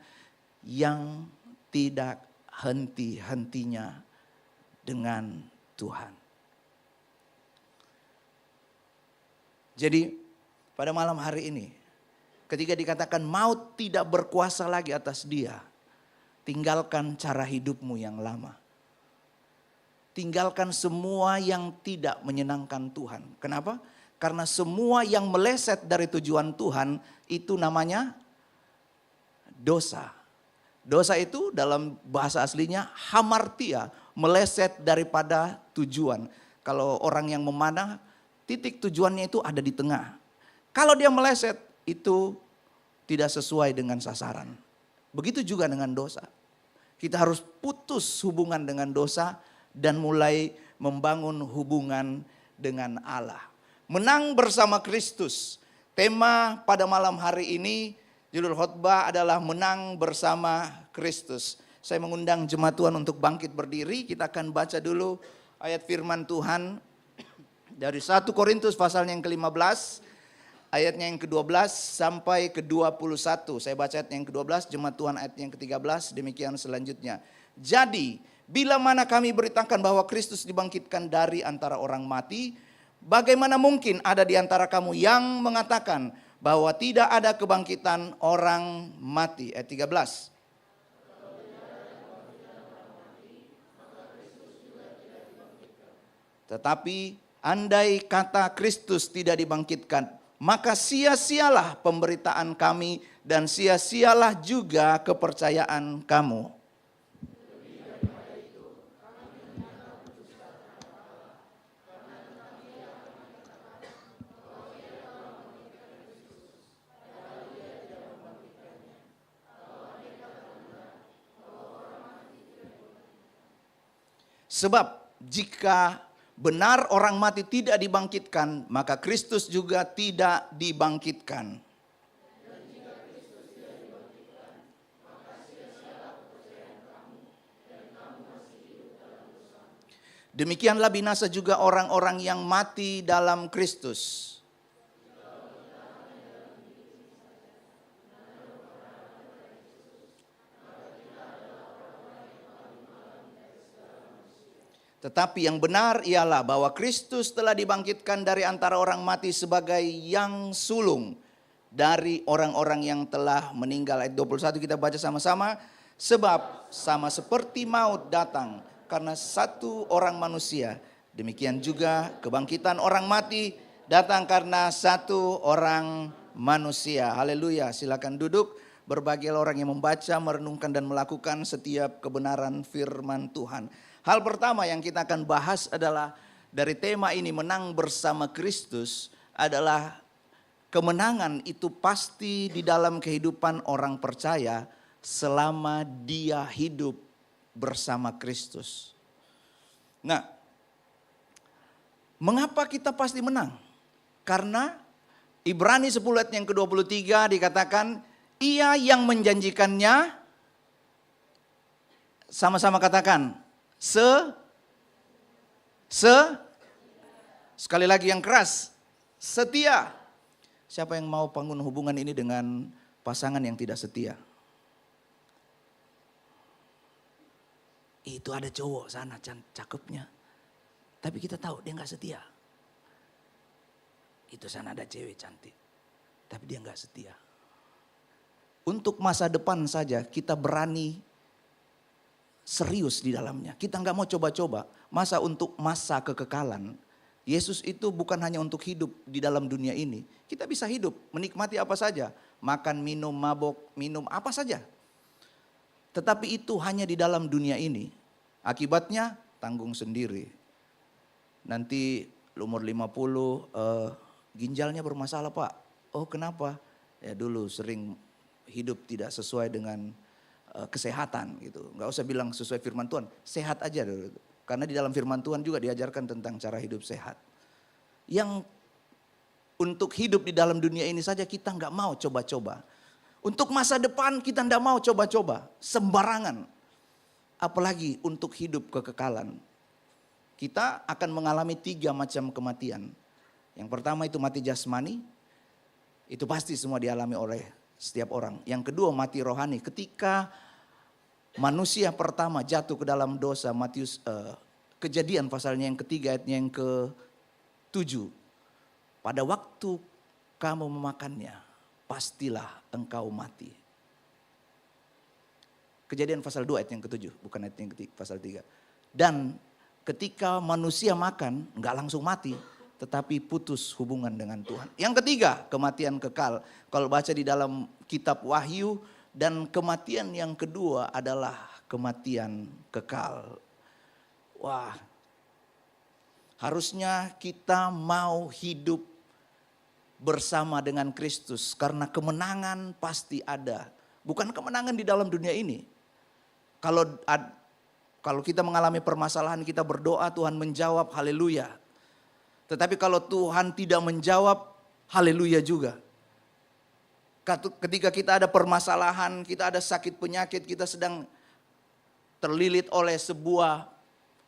yang tidak henti-hentinya dengan Tuhan. Jadi pada malam hari ini, ketika dikatakan maut tidak berkuasa lagi atas dia, tinggalkan cara hidupmu yang lama. Tinggalkan semua yang tidak menyenangkan Tuhan. Kenapa? Karena semua yang meleset dari tujuan Tuhan itu namanya dosa. Dosa itu dalam bahasa aslinya hamartia, meleset daripada tujuan. Kalau orang yang memanah, titik tujuannya itu ada di tengah. Kalau dia meleset, itu tidak sesuai dengan sasaran. Begitu juga dengan dosa. Kita harus putus hubungan dengan dosa dan mulai membangun hubungan dengan Allah. Menang bersama Kristus. Tema pada malam hari ini, judul khotbah adalah menang bersama Kristus. Saya mengundang jemaat Tuhan untuk bangkit berdiri. Kita akan baca dulu ayat firman Tuhan dari 1 Korintus pasal yang ke-15. Ayatnya yang ke-12 sampai ke-21. Saya baca ayat yang ke-12, jemaat Tuhan ayat yang ke-13, demikian selanjutnya. Jadi, bila mana kami beritakan bahwa Kristus dibangkitkan dari antara orang mati, bagaimana mungkin ada di antara kamu yang mengatakan bahwa tidak ada kebangkitan orang mati? Ayat 13. Tetapi andai kata Kristus tidak dibangkitkan, maka sia-sialah pemberitaan kami dan sia-sialah juga kepercayaan kamu. Sebab jika benar orang mati tidak dibangkitkan, maka Kristus juga tidak dibangkitkan. Demikianlah binasa juga orang-orang yang mati dalam Kristus. Tetapi yang benar ialah bahwa Kristus telah dibangkitkan dari antara orang mati sebagai yang sulung dari orang-orang yang telah meninggal. Ayat 21 kita baca sama-sama. Sebab sama seperti maut datang karena satu orang manusia, demikian juga kebangkitan orang mati datang karena satu orang manusia. Haleluya, silakan duduk. Berbahagialah orang yang membaca, merenungkan dan melakukan setiap kebenaran firman Tuhan. Hal pertama yang kita akan bahas adalah dari tema ini, menang bersama Kristus, adalah kemenangan itu pasti di dalam kehidupan orang percaya selama dia hidup bersama Kristus. Nah, mengapa kita pasti menang? Karena Ibrani 10 ayat yang ke-23 dikatakan, ia yang menjanjikannya, sama-sama katakan, sekali lagi yang keras, setia. Siapa yang mau bangun hubungan ini dengan pasangan yang tidak setia? Itu ada cowok sana cakepnya, tapi kita tahu dia nggak setia. Itu sana ada cewek cantik, tapi dia nggak setia. Untuk masa depan saja kita berani serius di dalamnya. Kita nggak mau coba-coba. Masa untuk masa kekekalan. Yesus itu bukan hanya untuk hidup di dalam dunia ini. Kita bisa hidup, menikmati apa saja. Makan, minum, mabok, minum apa saja. Tetapi itu hanya di dalam dunia ini. Akibatnya tanggung sendiri. Nanti umur 50 ginjalnya bermasalah Pak. Oh kenapa? Ya dulu sering hidup tidak sesuai dengan kesehatan gitu. Nggak usah bilang sesuai firman Tuhan, sehat aja dulu. Karena di dalam firman Tuhan juga diajarkan tentang cara hidup sehat. yang untuk hidup di dalam dunia ini saja kita nggak mau coba-coba. Untuk masa depan kita nggak mau coba-coba, sembarangan. Apalagi untuk hidup kekekalan. Kita akan mengalami 3 macam kematian. Yang pertama itu mati jasmani, itu pasti semua dialami oleh setiap orang. Yang kedua mati rohani, ketika manusia pertama jatuh ke dalam dosa, Kejadian pasalnya yang ketiga ayatnya yang ke-7. Pada waktu kamu memakannya, pastilah engkau mati. Kejadian pasal 2 ayat yang ke-7, bukan ayat yang pasal 3. Dan ketika manusia makan, enggak langsung mati, tetapi putus hubungan dengan Tuhan. Yang ketiga, kematian kekal. Kalau baca di dalam kitab Wahyu, dan kematian yang kedua adalah kematian kekal. Wah, harusnya kita mau hidup bersama dengan Kristus, karena kemenangan pasti ada. Bukan kemenangan di dalam dunia ini. Kalau kita mengalami permasalahan, kita berdoa, Tuhan menjawab, haleluya. Tetapi kalau Tuhan tidak menjawab, haleluya juga. Ketika kita ada permasalahan, kita ada sakit penyakit, kita sedang terlilit oleh sebuah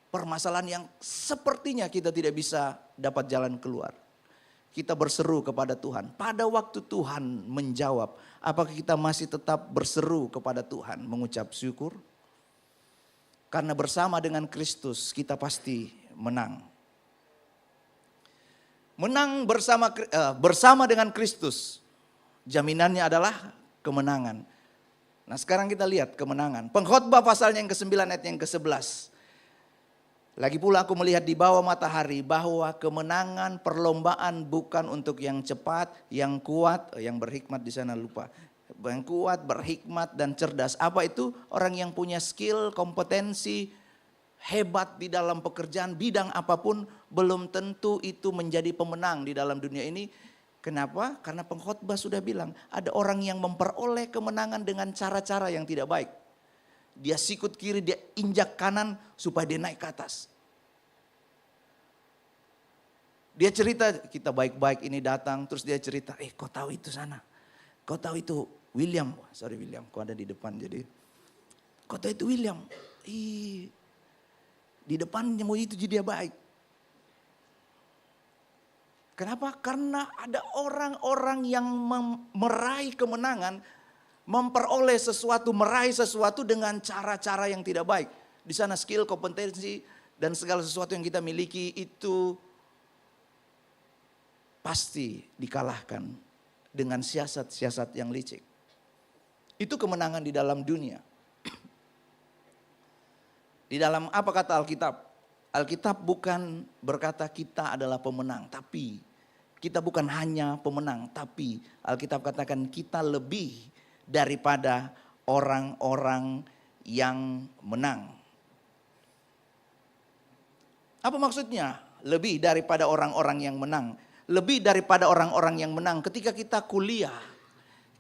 permasalahan yang sepertinya kita tidak bisa dapat jalan keluar. Kita berseru kepada Tuhan. Pada waktu Tuhan menjawab, apakah kita masih tetap berseru kepada Tuhan, mengucap syukur? Karena bersama dengan Kristus kita pasti menang. Menang bersama dengan Kristus, jaminannya adalah kemenangan. Nah sekarang kita lihat kemenangan. Pengkhotbah pasalnya yang ke-9 ayat yang ke-11. Lagi pula aku melihat di bawah matahari bahwa kemenangan perlombaan bukan untuk yang cepat, yang kuat, yang berhikmat di sana lupa. Yang kuat, berhikmat dan cerdas. Apa itu? Orang yang punya skill, kompetensi, hebat di dalam pekerjaan, bidang apapun, belum tentu itu menjadi pemenang di dalam dunia ini. Kenapa? Karena pengkhotbah sudah bilang, ada orang yang memperoleh kemenangan dengan cara-cara yang tidak baik. Dia sikut kiri, dia injak kanan supaya dia naik ke atas. Dia cerita, kita baik-baik ini datang, terus dia cerita, kau tahu itu sana. Kau tahu itu William, kau ada di depan jadi. Kau tahu itu William, di depannya mau itu jadi dia baik. Kenapa? Karena ada orang-orang yang meraih kemenangan, memperoleh sesuatu, meraih sesuatu dengan cara-cara yang tidak baik. Di sana skill, kompetensi, dan segala sesuatu yang kita miliki itu pasti dikalahkan dengan siasat-siasat yang licik. Itu kemenangan di dalam dunia. Di dalam apa kata Alkitab? Alkitab bukan berkata kita adalah pemenang, tapi kita bukan hanya pemenang, tapi Alkitab katakan kita lebih daripada orang-orang yang menang. Apa maksudnya? Lebih daripada orang-orang yang menang. Lebih daripada orang-orang yang menang. Ketika kita kuliah,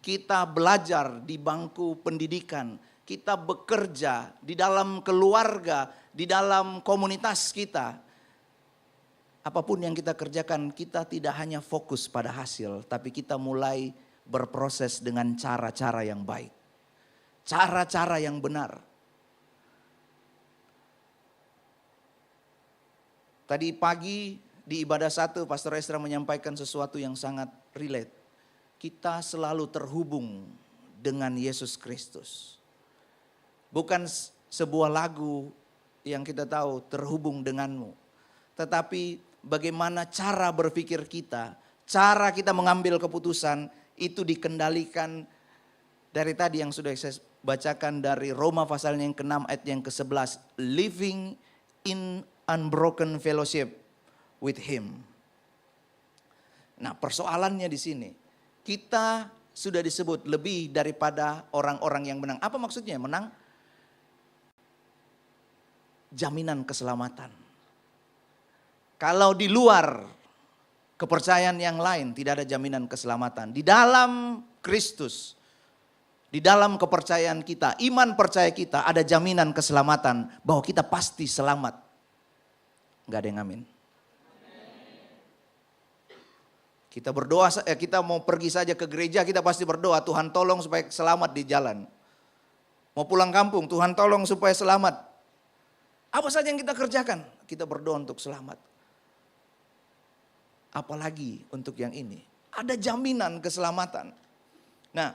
kita belajar di bangku pendidikan, kita bekerja di dalam keluarga, di dalam komunitas kita. Apapun yang kita kerjakan, kita tidak hanya fokus pada hasil, tapi kita mulai berproses dengan cara-cara yang baik. Cara-cara yang benar. Tadi pagi di ibadah 1, Pastor Esra menyampaikan sesuatu yang sangat relate. Kita selalu terhubung dengan Yesus Kristus. Bukan sebuah lagu yang kita tahu terhubung denganmu. Tetapi bagaimana cara berpikir kita, cara kita mengambil keputusan itu dikendalikan dari tadi yang sudah saya bacakan dari Roma pasalnya yang ke-6 ayat yang ke-11. Living in unbroken fellowship with Him. Nah persoalannya di sini. Kita sudah disebut lebih daripada orang-orang yang menang. Apa maksudnya menang? Jaminan keselamatan. Kalau di luar kepercayaan yang lain tidak ada jaminan keselamatan. Di dalam Kristus, di dalam kepercayaan kita, iman percaya kita ada jaminan keselamatan bahwa kita pasti selamat. Gak ada yang amin. Kita berdoa, kita mau pergi saja ke gereja, kita pasti berdoa, Tuhan tolong supaya selamat di jalan. Mau pulang kampung, Tuhan tolong supaya selamat. Apa saja yang kita kerjakan, kita berdoa untuk selamat. Apalagi untuk yang ini, ada jaminan keselamatan. Nah,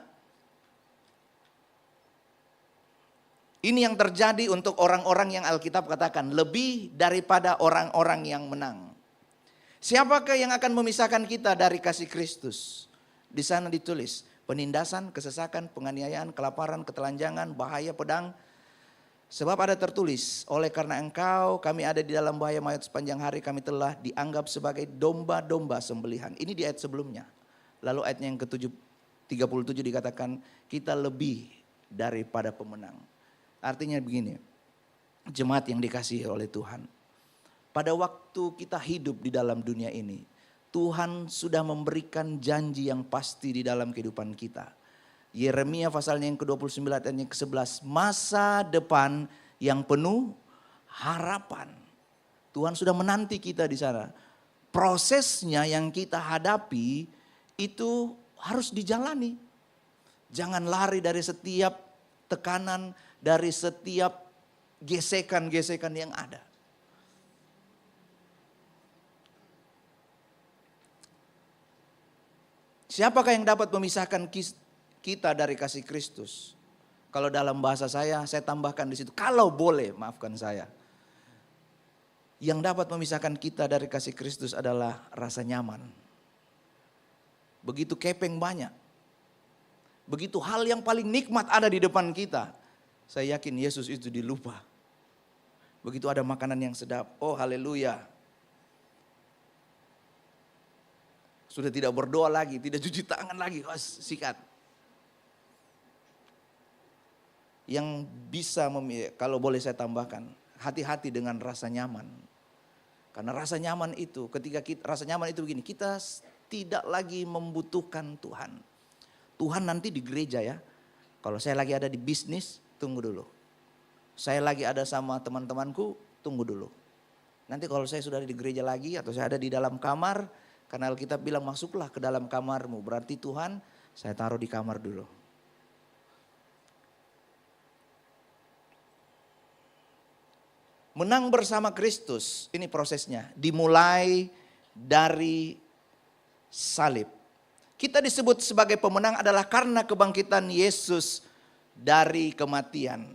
ini yang terjadi untuk orang-orang yang Alkitab katakan lebih daripada orang-orang yang menang. Siapakah yang akan memisahkan kita dari kasih Kristus? Di sana ditulis, penindasan, kesesakan, penganiayaan, kelaparan, ketelanjangan, bahaya pedang. Sebab ada tertulis, oleh karena engkau kami ada di dalam bahaya maut sepanjang hari, kami telah dianggap sebagai domba-domba sembelihan. Ini di ayat sebelumnya. Lalu ayatnya yang ke-37 dikatakan, kita lebih daripada pemenang. Artinya begini, jemaat yang dikasihi oleh Tuhan. Pada waktu kita hidup di dalam dunia ini, Tuhan sudah memberikan janji yang pasti di dalam kehidupan kita. Yeremia pasalnya yang ke-29 ayat yang ke-11, masa depan yang penuh harapan. Tuhan sudah menanti kita di sana. Prosesnya yang kita hadapi itu harus dijalani. Jangan lari dari setiap tekanan, dari setiap gesekan-gesekan yang ada. Siapakah yang dapat memisahkan kita dari kasih Kristus? Kalau dalam bahasa saya tambahkan di situ, kalau boleh maafkan saya. Yang dapat memisahkan kita dari kasih Kristus adalah rasa nyaman. Begitu kepeng banyak. Begitu hal yang paling nikmat ada di depan kita. Saya yakin Yesus itu dilupa. Begitu ada makanan yang sedap, oh haleluya. Sudah tidak berdoa lagi, tidak cuci tangan lagi, sikat. Yang bisa, kalau boleh saya tambahkan, hati-hati dengan rasa nyaman. Karena rasa nyaman itu, rasa nyaman itu begini, kita tidak lagi membutuhkan Tuhan. Tuhan nanti di gereja ya, kalau saya lagi ada di bisnis, tunggu dulu. Saya lagi ada sama teman-temanku, tunggu dulu. Nanti kalau saya sudah di gereja lagi, atau saya ada di dalam kamar, karena Alkitab bilang masuklah ke dalam kamarmu. Berarti Tuhan saya taruh di kamar dulu. Menang bersama Kristus, ini prosesnya. Dimulai dari salib. Kita disebut sebagai pemenang adalah karena kebangkitan Yesus dari kematian.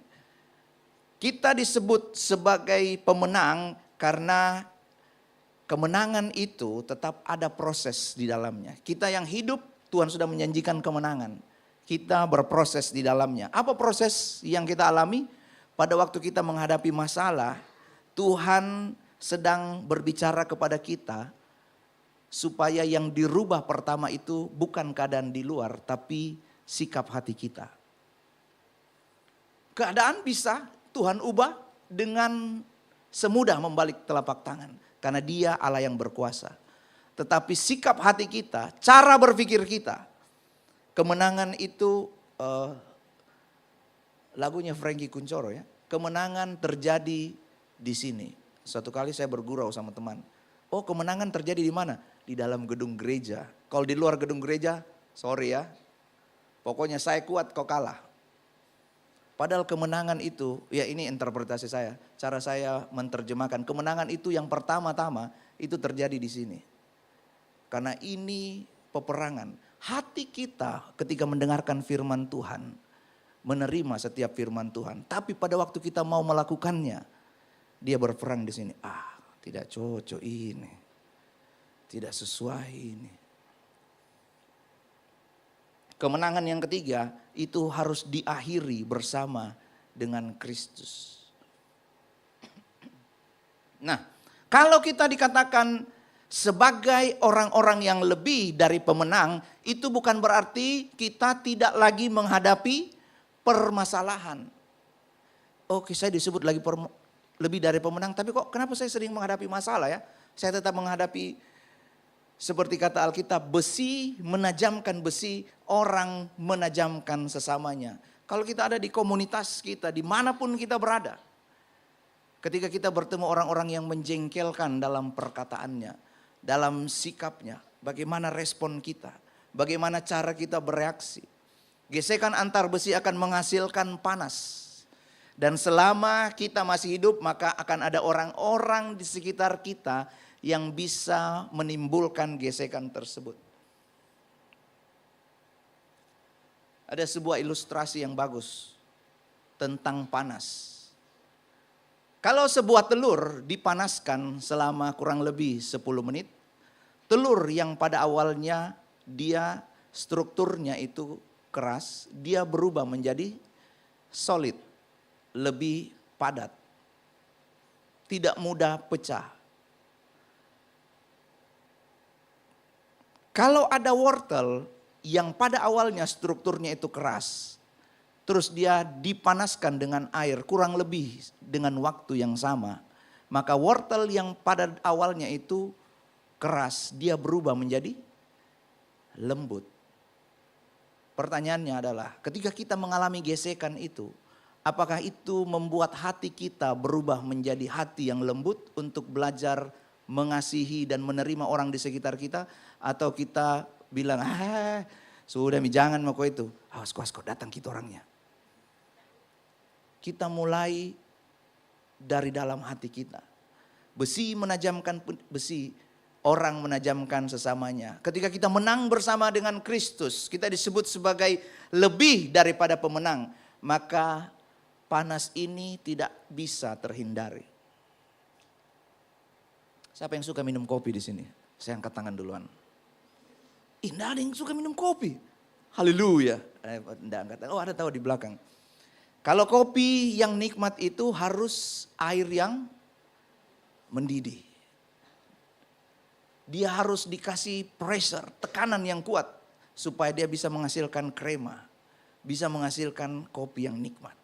Kita disebut sebagai pemenang karena kemenangan itu tetap ada proses di dalamnya. Kita yang hidup, Tuhan sudah menjanjikan kemenangan. Kita berproses di dalamnya. Apa proses yang kita alami? Pada waktu kita menghadapi masalah, Tuhan sedang berbicara kepada kita supaya yang dirubah pertama itu bukan keadaan di luar, tapi sikap hati kita. Keadaan bisa Tuhan ubah dengan semudah membalik telapak tangan. Karena dia Allah yang berkuasa. Tetapi sikap hati kita, cara berpikir kita. Kemenangan itu lagunya Frankie Kuncoro ya. Kemenangan terjadi di sini. Suatu kali saya bergurau sama teman. Oh kemenangan terjadi di mana? Di dalam gedung gereja. Kalau di luar gedung gereja, sorry ya. Pokoknya saya kuat kau kalah. Padahal kemenangan itu, ya ini interpretasi saya, cara saya menerjemahkan. Kemenangan itu yang pertama-tama itu terjadi di sini. Karena ini peperangan. Hati kita ketika mendengarkan firman Tuhan, menerima setiap firman Tuhan. Tapi pada waktu kita mau melakukannya, dia berperang di sini. Tidak cocok ini, tidak sesuai ini. Kemenangan yang ketiga itu harus diakhiri bersama dengan Kristus. Nah, kalau kita dikatakan sebagai orang-orang yang lebih dari pemenang, itu bukan berarti kita tidak lagi menghadapi permasalahan. Oke, saya disebut lagi lebih dari pemenang, tapi kok kenapa saya sering menghadapi masalah ya? Saya tetap menghadapi seperti kata Alkitab, besi menajamkan besi, orang menajamkan sesamanya. Kalau kita ada di komunitas kita, dimanapun kita berada. Ketika kita bertemu orang-orang yang menjengkelkan dalam perkataannya, dalam sikapnya. bagaimana respon kita, bagaimana cara kita bereaksi. Gesekan antar besi akan menghasilkan panas. Dan selama kita masih hidup, maka akan ada orang-orang di sekitar kita yang bisa menimbulkan gesekan tersebut. Ada sebuah ilustrasi yang bagus tentang panas. Kalau sebuah telur dipanaskan selama kurang lebih 10 menit, telur yang pada awalnya dia strukturnya itu keras, dia berubah menjadi solid, lebih padat, tidak mudah pecah. Kalau ada wortel yang pada awalnya strukturnya itu keras, terus dia dipanaskan dengan air kurang lebih dengan waktu yang sama, maka wortel yang pada awalnya itu keras, dia berubah menjadi lembut. Pertanyaannya adalah, ketika kita mengalami gesekan itu, apakah itu membuat hati kita berubah menjadi hati yang lembut untuk belajar mengasihi dan menerima orang di sekitar kita? Atau kita bilang, sudah jangan mau itu, awas kau datang kita orangnya. Kita mulai dari dalam hati kita. Besi menajamkan besi, orang menajamkan sesamanya. Ketika kita menang bersama dengan Kristus, kita disebut sebagai lebih daripada pemenang. Maka panas ini tidak bisa terhindari. Siapa yang suka minum kopi di sini? Saya angkat tangan duluan. Tidak ada yang suka minum kopi. Haleluya. Oh, ada tahu di belakang. Kalau kopi yang nikmat itu harus air yang mendidih. Dia harus dikasih pressure, tekanan yang kuat supaya dia bisa menghasilkan krema, bisa menghasilkan kopi yang nikmat.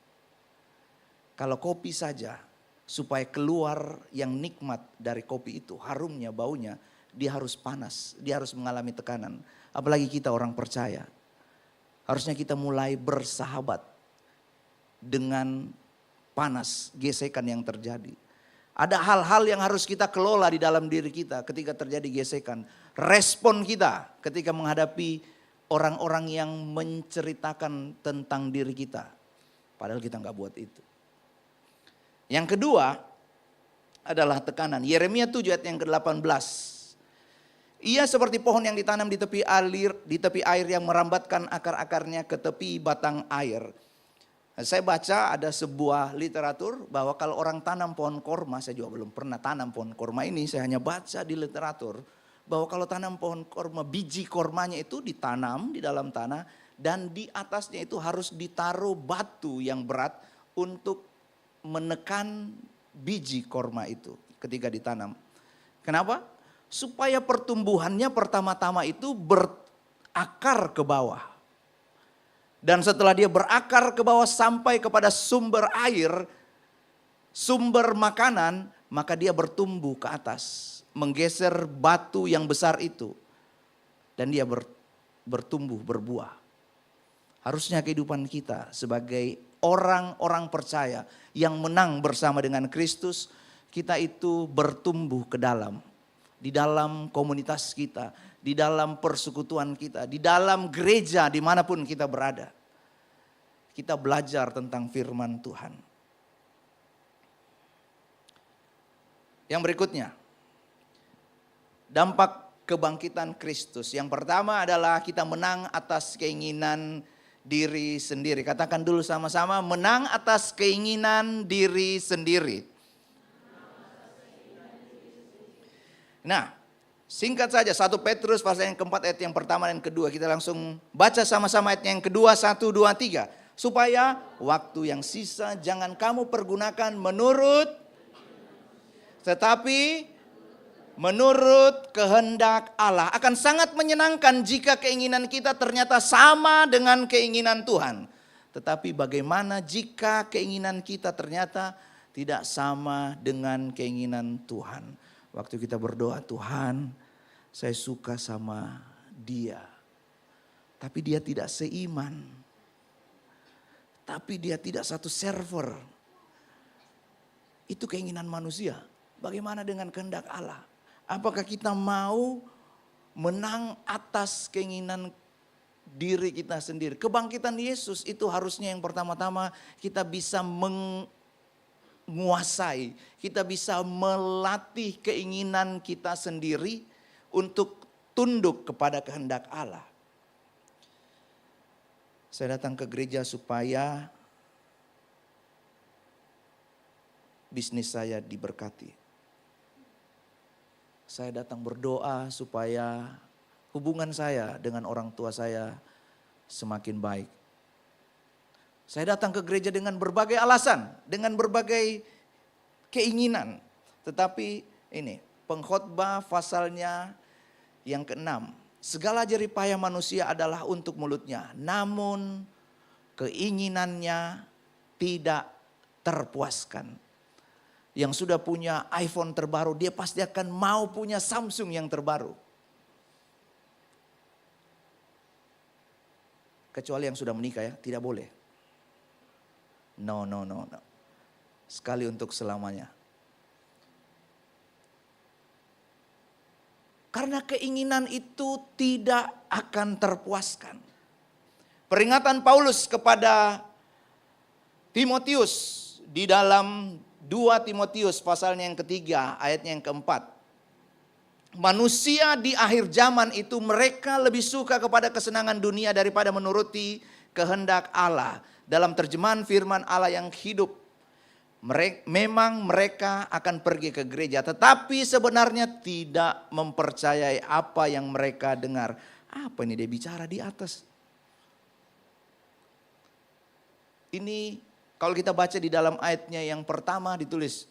Kalau kopi saja, supaya keluar yang nikmat dari kopi itu, harumnya, baunya, dia harus panas, dia harus mengalami tekanan. Apalagi kita orang percaya, harusnya kita mulai bersahabat dengan panas, gesekan yang terjadi. Ada hal-hal yang harus kita kelola di dalam diri kita ketika terjadi gesekan. Respon kita ketika menghadapi orang-orang yang menceritakan tentang diri kita. Padahal kita nggak buat itu. Yang kedua adalah tekanan. Yeremia 7 ayat yang ke-18. Ia seperti pohon yang ditanam di tepi air yang merambatkan akar-akarnya ke tepi batang air. Saya baca ada sebuah literatur bahwa kalau orang tanam pohon korma, saya juga belum pernah tanam pohon korma ini, saya hanya baca di literatur bahwa kalau tanam pohon korma, biji kormanya itu ditanam di dalam tanah dan di atasnya itu harus ditaruh batu yang berat untuk menekan biji korma itu ketika ditanam. Kenapa? Supaya pertumbuhannya pertama-tama itu berakar ke bawah. Dan setelah dia berakar ke bawah sampai kepada sumber air, sumber makanan, maka dia bertumbuh ke atas. Menggeser batu yang besar itu. Dan dia bertumbuh, berbuah. Harusnya kehidupan kita sebagai orang-orang percaya yang menang bersama dengan Kristus, kita itu bertumbuh ke dalam. Di dalam komunitas kita, di dalam persekutuan kita, di dalam gereja dimanapun kita berada. Kita belajar tentang firman Tuhan. Yang berikutnya, dampak kebangkitan Kristus. Yang pertama adalah kita menang atas keinginan diri sendiri. Katakan dulu sama-sama, menang atas keinginan diri sendiri. Nah, singkat saja 1 Petrus pasal yang keempat ayat yang pertama dan kedua. Kita langsung baca sama-sama ayat yang kedua, 1, 2, 3. Supaya waktu yang sisa jangan kamu pergunakan tetapi menurut kehendak Allah. Akan sangat menyenangkan jika keinginan kita ternyata sama dengan keinginan Tuhan. Tetapi bagaimana jika keinginan kita ternyata tidak sama dengan keinginan Tuhan? Waktu kita berdoa, Tuhan, saya suka sama dia. Tapi dia tidak seiman. Tapi dia tidak satu server. Itu keinginan manusia. Bagaimana dengan kehendak Allah? Apakah kita mau menang atas keinginan diri kita sendiri. Kebangkitan Yesus itu harusnya yang pertama-tama kita bisa menguasai, kita bisa melatih keinginan kita sendiri untuk tunduk kepada kehendak Allah. Saya datang ke gereja supaya bisnis saya diberkati. Saya datang berdoa supaya hubungan saya dengan orang tua saya semakin baik. Saya datang ke gereja dengan berbagai alasan, dengan berbagai keinginan. Tetapi ini, pengkhotbah pasalnya yang ke-6. Segala jeripaya manusia adalah untuk mulutnya, namun keinginannya tidak terpuaskan. Yang sudah punya iPhone terbaru, dia pasti akan mau punya Samsung yang terbaru. Kecuali yang sudah menikah ya, tidak boleh. No. Sekali untuk selamanya. Karena keinginan itu tidak akan terpuaskan. Peringatan Paulus kepada Timotius di dalam 2 Timotius pasalnya yang ketiga ayatnya yang keempat. Manusia di akhir zaman itu mereka lebih suka kepada kesenangan dunia daripada menuruti kehendak Allah. Dalam terjemahan firman Allah yang hidup. Memang mereka akan pergi ke gereja, tetapi sebenarnya tidak mempercayai apa yang mereka dengar. Apa ini dia bicara di atas? Ini kalau kita baca di dalam ayatnya yang pertama ditulis,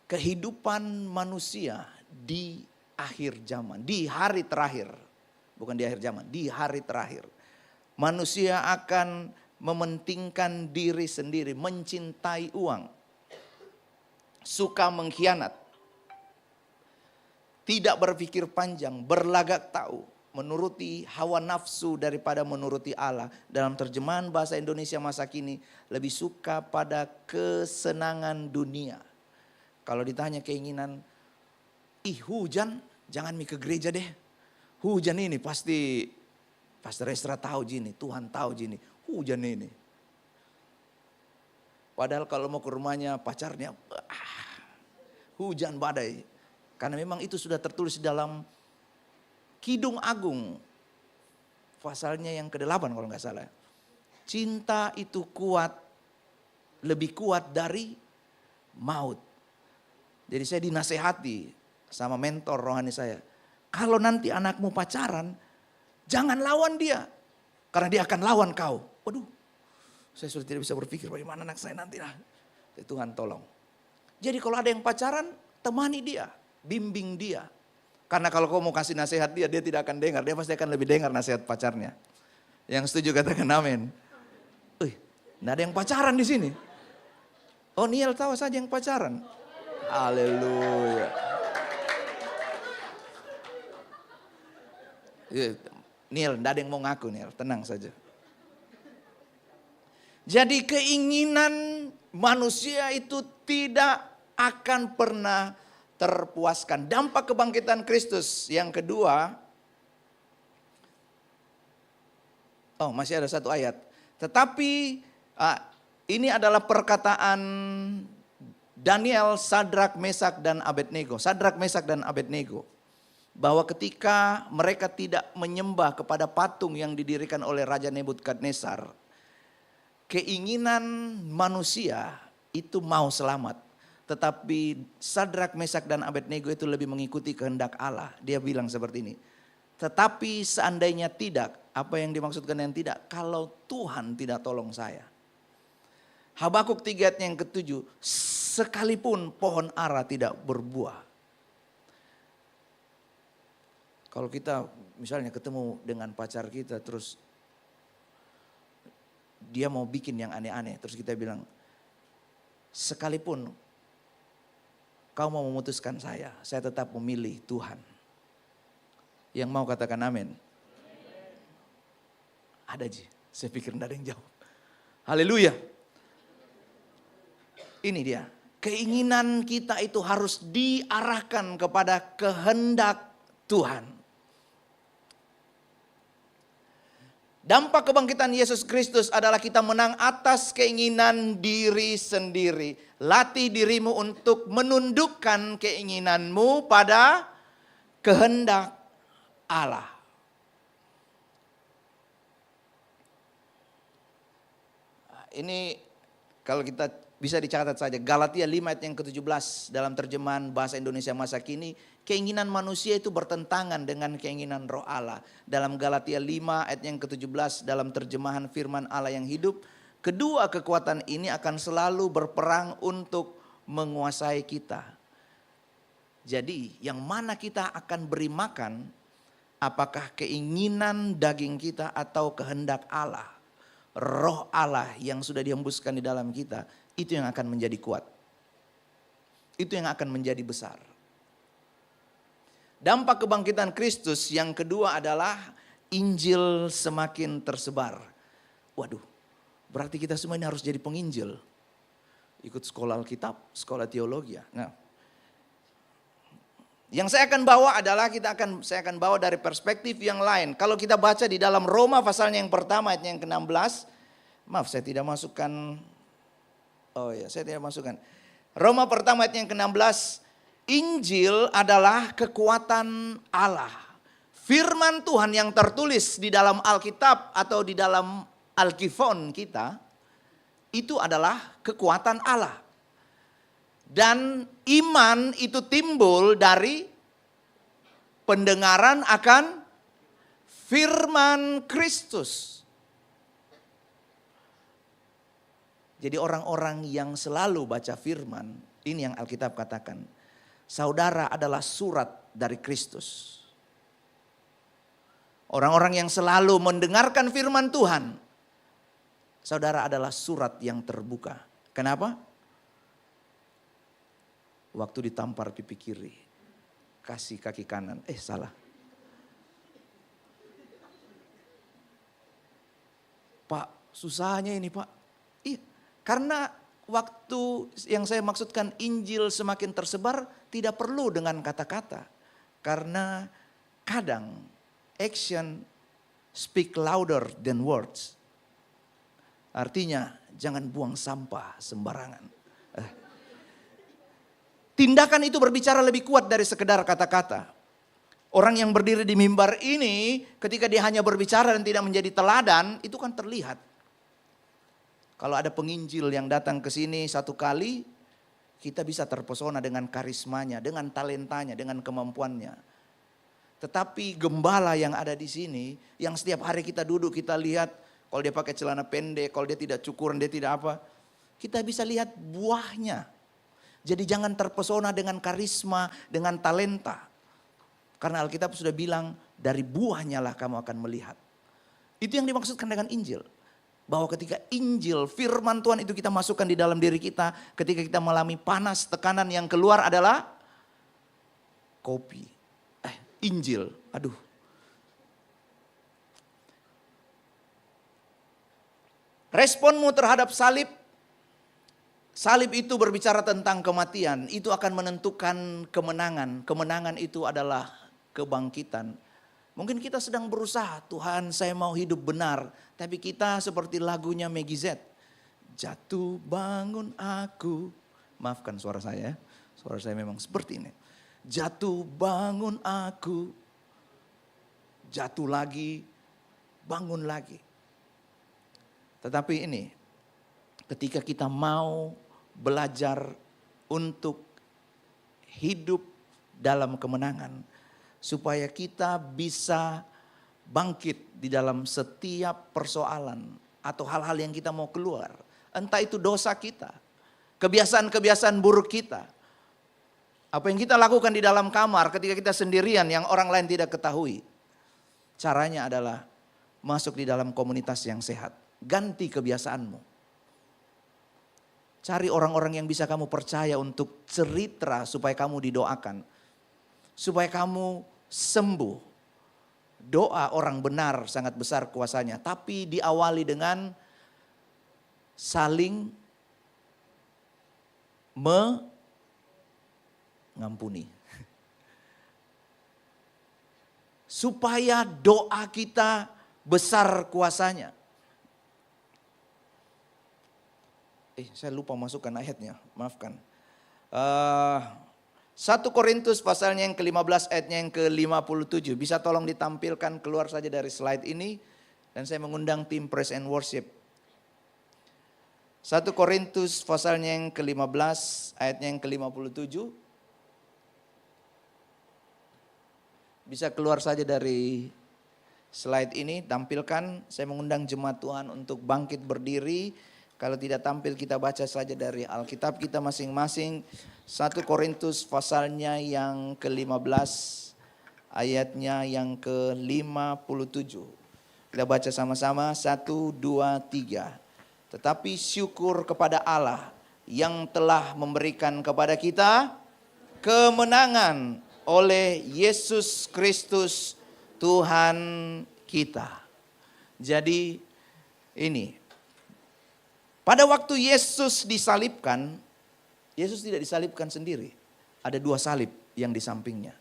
kehidupan manusia di akhir zaman, di hari terakhir. Bukan di akhir zaman, di hari terakhir. Manusia akan mementingkan diri sendiri, mencintai uang. Suka mengkhianat, tidak berpikir panjang, berlagak tahu, menuruti hawa nafsu daripada menuruti Allah. Dalam terjemahan bahasa Indonesia masa kini, lebih suka pada kesenangan dunia. Kalau ditanya keinginan, hujan, jangan ke gereja deh. Hujan ini pasti Pastor Esra tahu gini, Tuhan tahu gini, hujan ini. Padahal kalau mau ke rumahnya pacarnya, hujan badai. Karena memang itu sudah tertulis dalam Kidung Agung. Pasalnya yang ke-8 kalau nggak salah. Cinta itu kuat, lebih kuat dari maut. Jadi saya dinasehati sama mentor rohani saya. Kalau nanti anakmu pacaran, jangan lawan dia. Karena dia akan lawan kau. Waduh. Saya sudah tidak bisa berpikir bagaimana anak saya nanti. Tuhan tolong. Jadi kalau ada yang pacaran, temani dia. Bimbing dia. Karena kalau kau mau kasih nasihat dia tidak akan dengar. Dia pasti akan lebih dengar nasihat pacarnya. Yang setuju katakan amin. Nggak ada yang pacaran di sini. Oh, Niel tahu saja yang pacaran. Haleluya. Niel, nggak ada yang mau ngaku Niel. Tenang saja. Jadi keinginan manusia itu tidak akan pernah terpuaskan. Dampak kebangkitan Kristus yang kedua. Oh, masih ada satu ayat. Tetapi ini adalah perkataan Daniel, Sadrak, Mesak, dan Abednego. Sadrak, Mesak, dan Abednego. Bahwa ketika mereka tidak menyembah kepada patung yang didirikan oleh Raja Nebukadnezar, keinginan manusia itu mau selamat. Tetapi Sadrak, Mesak, dan Abednego itu lebih mengikuti kehendak Allah. Dia bilang seperti ini. Tetapi seandainya tidak, apa yang dimaksudkan yang tidak? Kalau Tuhan tidak tolong saya. Habakuk 3 ayat yang ke-7. Sekalipun pohon ara tidak berbuah. Kalau kita misalnya ketemu dengan pacar kita terus dia mau bikin yang aneh-aneh. Terus kita bilang, sekalipun kau mau memutuskan saya tetap memilih Tuhan. Yang mau katakan amin. Ada Ji, saya pikir tidak ada yang jawab. Haleluya. Ini dia, keinginan kita itu harus diarahkan kepada kehendak Tuhan. Dampak kebangkitan Yesus Kristus adalah kita menang atas keinginan diri sendiri. Latih dirimu untuk menundukkan keinginanmu pada kehendak Allah. Ini kalau kita bisa dicatat saja, Galatia 5 ayat yang ke-17 dalam terjemahan bahasa Indonesia masa kini, keinginan manusia itu bertentangan dengan keinginan roh Allah. Dalam Galatia 5 ayat yang ke-17 dalam terjemahan firman Allah yang hidup, kedua kekuatan ini akan selalu berperang untuk menguasai kita. Jadi yang mana kita akan beri makan, apakah keinginan daging kita atau kehendak Allah? Roh Allah yang sudah dihembuskan di dalam kita, itu yang akan menjadi kuat. Itu yang akan menjadi besar. Dampak kebangkitan Kristus yang kedua adalah Injil semakin tersebar. Waduh, berarti kita semua ini harus jadi penginjil. Ikut sekolah Alkitab, sekolah teologi. Nah, yang saya akan bawa adalah saya akan bawa dari perspektif yang lain. Kalau kita baca di dalam Roma pasalnya yang pertama ayat yang ke-16. Maaf, saya tidak masukkan. Saya tidak masukkan. Roma pertama ayat yang ke-16. Injil adalah kekuatan Allah. Firman Tuhan yang tertulis di dalam Alkitab atau di dalam Alkifon kita, itu adalah kekuatan Allah. Dan iman itu timbul dari pendengaran akan firman Kristus. Jadi orang-orang yang selalu baca firman, ini yang Alkitab katakan, saudara adalah surat dari Kristus. Orang-orang yang selalu mendengarkan firman Tuhan, saudara adalah surat yang terbuka. Kenapa? Waktu ditampar pipi kiri, kasih kaki kanan. Salah. Pak, susahnya ini Pak. Iya, karena waktu yang saya maksudkan Injil semakin tersebar, tidak perlu dengan kata-kata. Karena kadang action speak louder than words. Artinya jangan buang sampah sembarangan. Tindakan itu berbicara lebih kuat dari sekedar kata-kata. Orang yang berdiri di mimbar ini ketika dia hanya berbicara dan tidak menjadi teladan, itu kan terlihat. Kalau ada penginjil yang datang ke sini satu kali, kita bisa terpesona dengan karismanya, dengan talentanya, dengan kemampuannya. Tetapi gembala yang ada di sini, yang setiap hari kita duduk, kita lihat, kalau dia pakai celana pendek, kalau dia tidak cukuran, dia tidak apa, kita bisa lihat buahnya. Jadi jangan terpesona dengan karisma, dengan talenta. Karena Alkitab sudah bilang, dari buahnya lah kamu akan melihat. Itu yang dimaksudkan dengan Injil. Bahwa ketika Injil, firman Tuhan itu kita masukkan di dalam diri kita, ketika kita mengalami panas, tekanan, yang keluar adalah kopi. Injil, aduh. Responmu terhadap salib, salib itu berbicara tentang kematian, itu akan menentukan kemenangan. Kemenangan itu adalah kebangkitan. Mungkin kita sedang berusaha, Tuhan saya mau hidup benar. Tapi kita seperti lagunya Maggie Z. Jatuh bangun aku. Maafkan suara saya, suara saya memang seperti ini. Jatuh bangun aku. Jatuh lagi, bangun lagi. Tetapi ini, ketika kita mau belajar untuk hidup dalam kemenangan, supaya kita bisa bangkit di dalam setiap persoalan atau hal-hal yang kita mau keluar. Entah itu dosa kita, kebiasaan-kebiasaan buruk kita. Apa yang kita lakukan di dalam kamar ketika kita sendirian yang orang lain tidak ketahui. Caranya adalah masuk di dalam komunitas yang sehat. Ganti kebiasaanmu. Cari orang-orang yang bisa kamu percaya untuk cerita supaya kamu didoakan. Supaya kamu sembuh. Doa orang benar sangat besar kuasanya. Tapi diawali dengan saling mengampuni. Supaya doa kita besar kuasanya. Saya lupa masukkan ayatnya, maafkan. 1 Korintus pasalnya yang ke-15 ayatnya yang ke-57. Bisa tolong ditampilkan, keluar saja dari slide ini. Dan saya mengundang tim Praise and Worship. 1 Korintus pasalnya yang ke-15 ayatnya yang ke-57. Bisa keluar saja dari slide ini, tampilkan. Saya mengundang jemaat Tuhan untuk bangkit berdiri. Kalau tidak tampil kita baca saja dari Alkitab kita masing-masing. 1 Korintus pasalnya yang ke-15 ayatnya yang ke-57. Kita baca sama-sama 1, 2, 3. Tetapi syukur kepada Allah yang telah memberikan kepada kita kemenangan oleh Yesus Kristus Tuhan kita. Jadi ini, pada waktu Yesus disalibkan, Yesus tidak disalibkan sendiri. Ada 2 salib yang di sampingnya.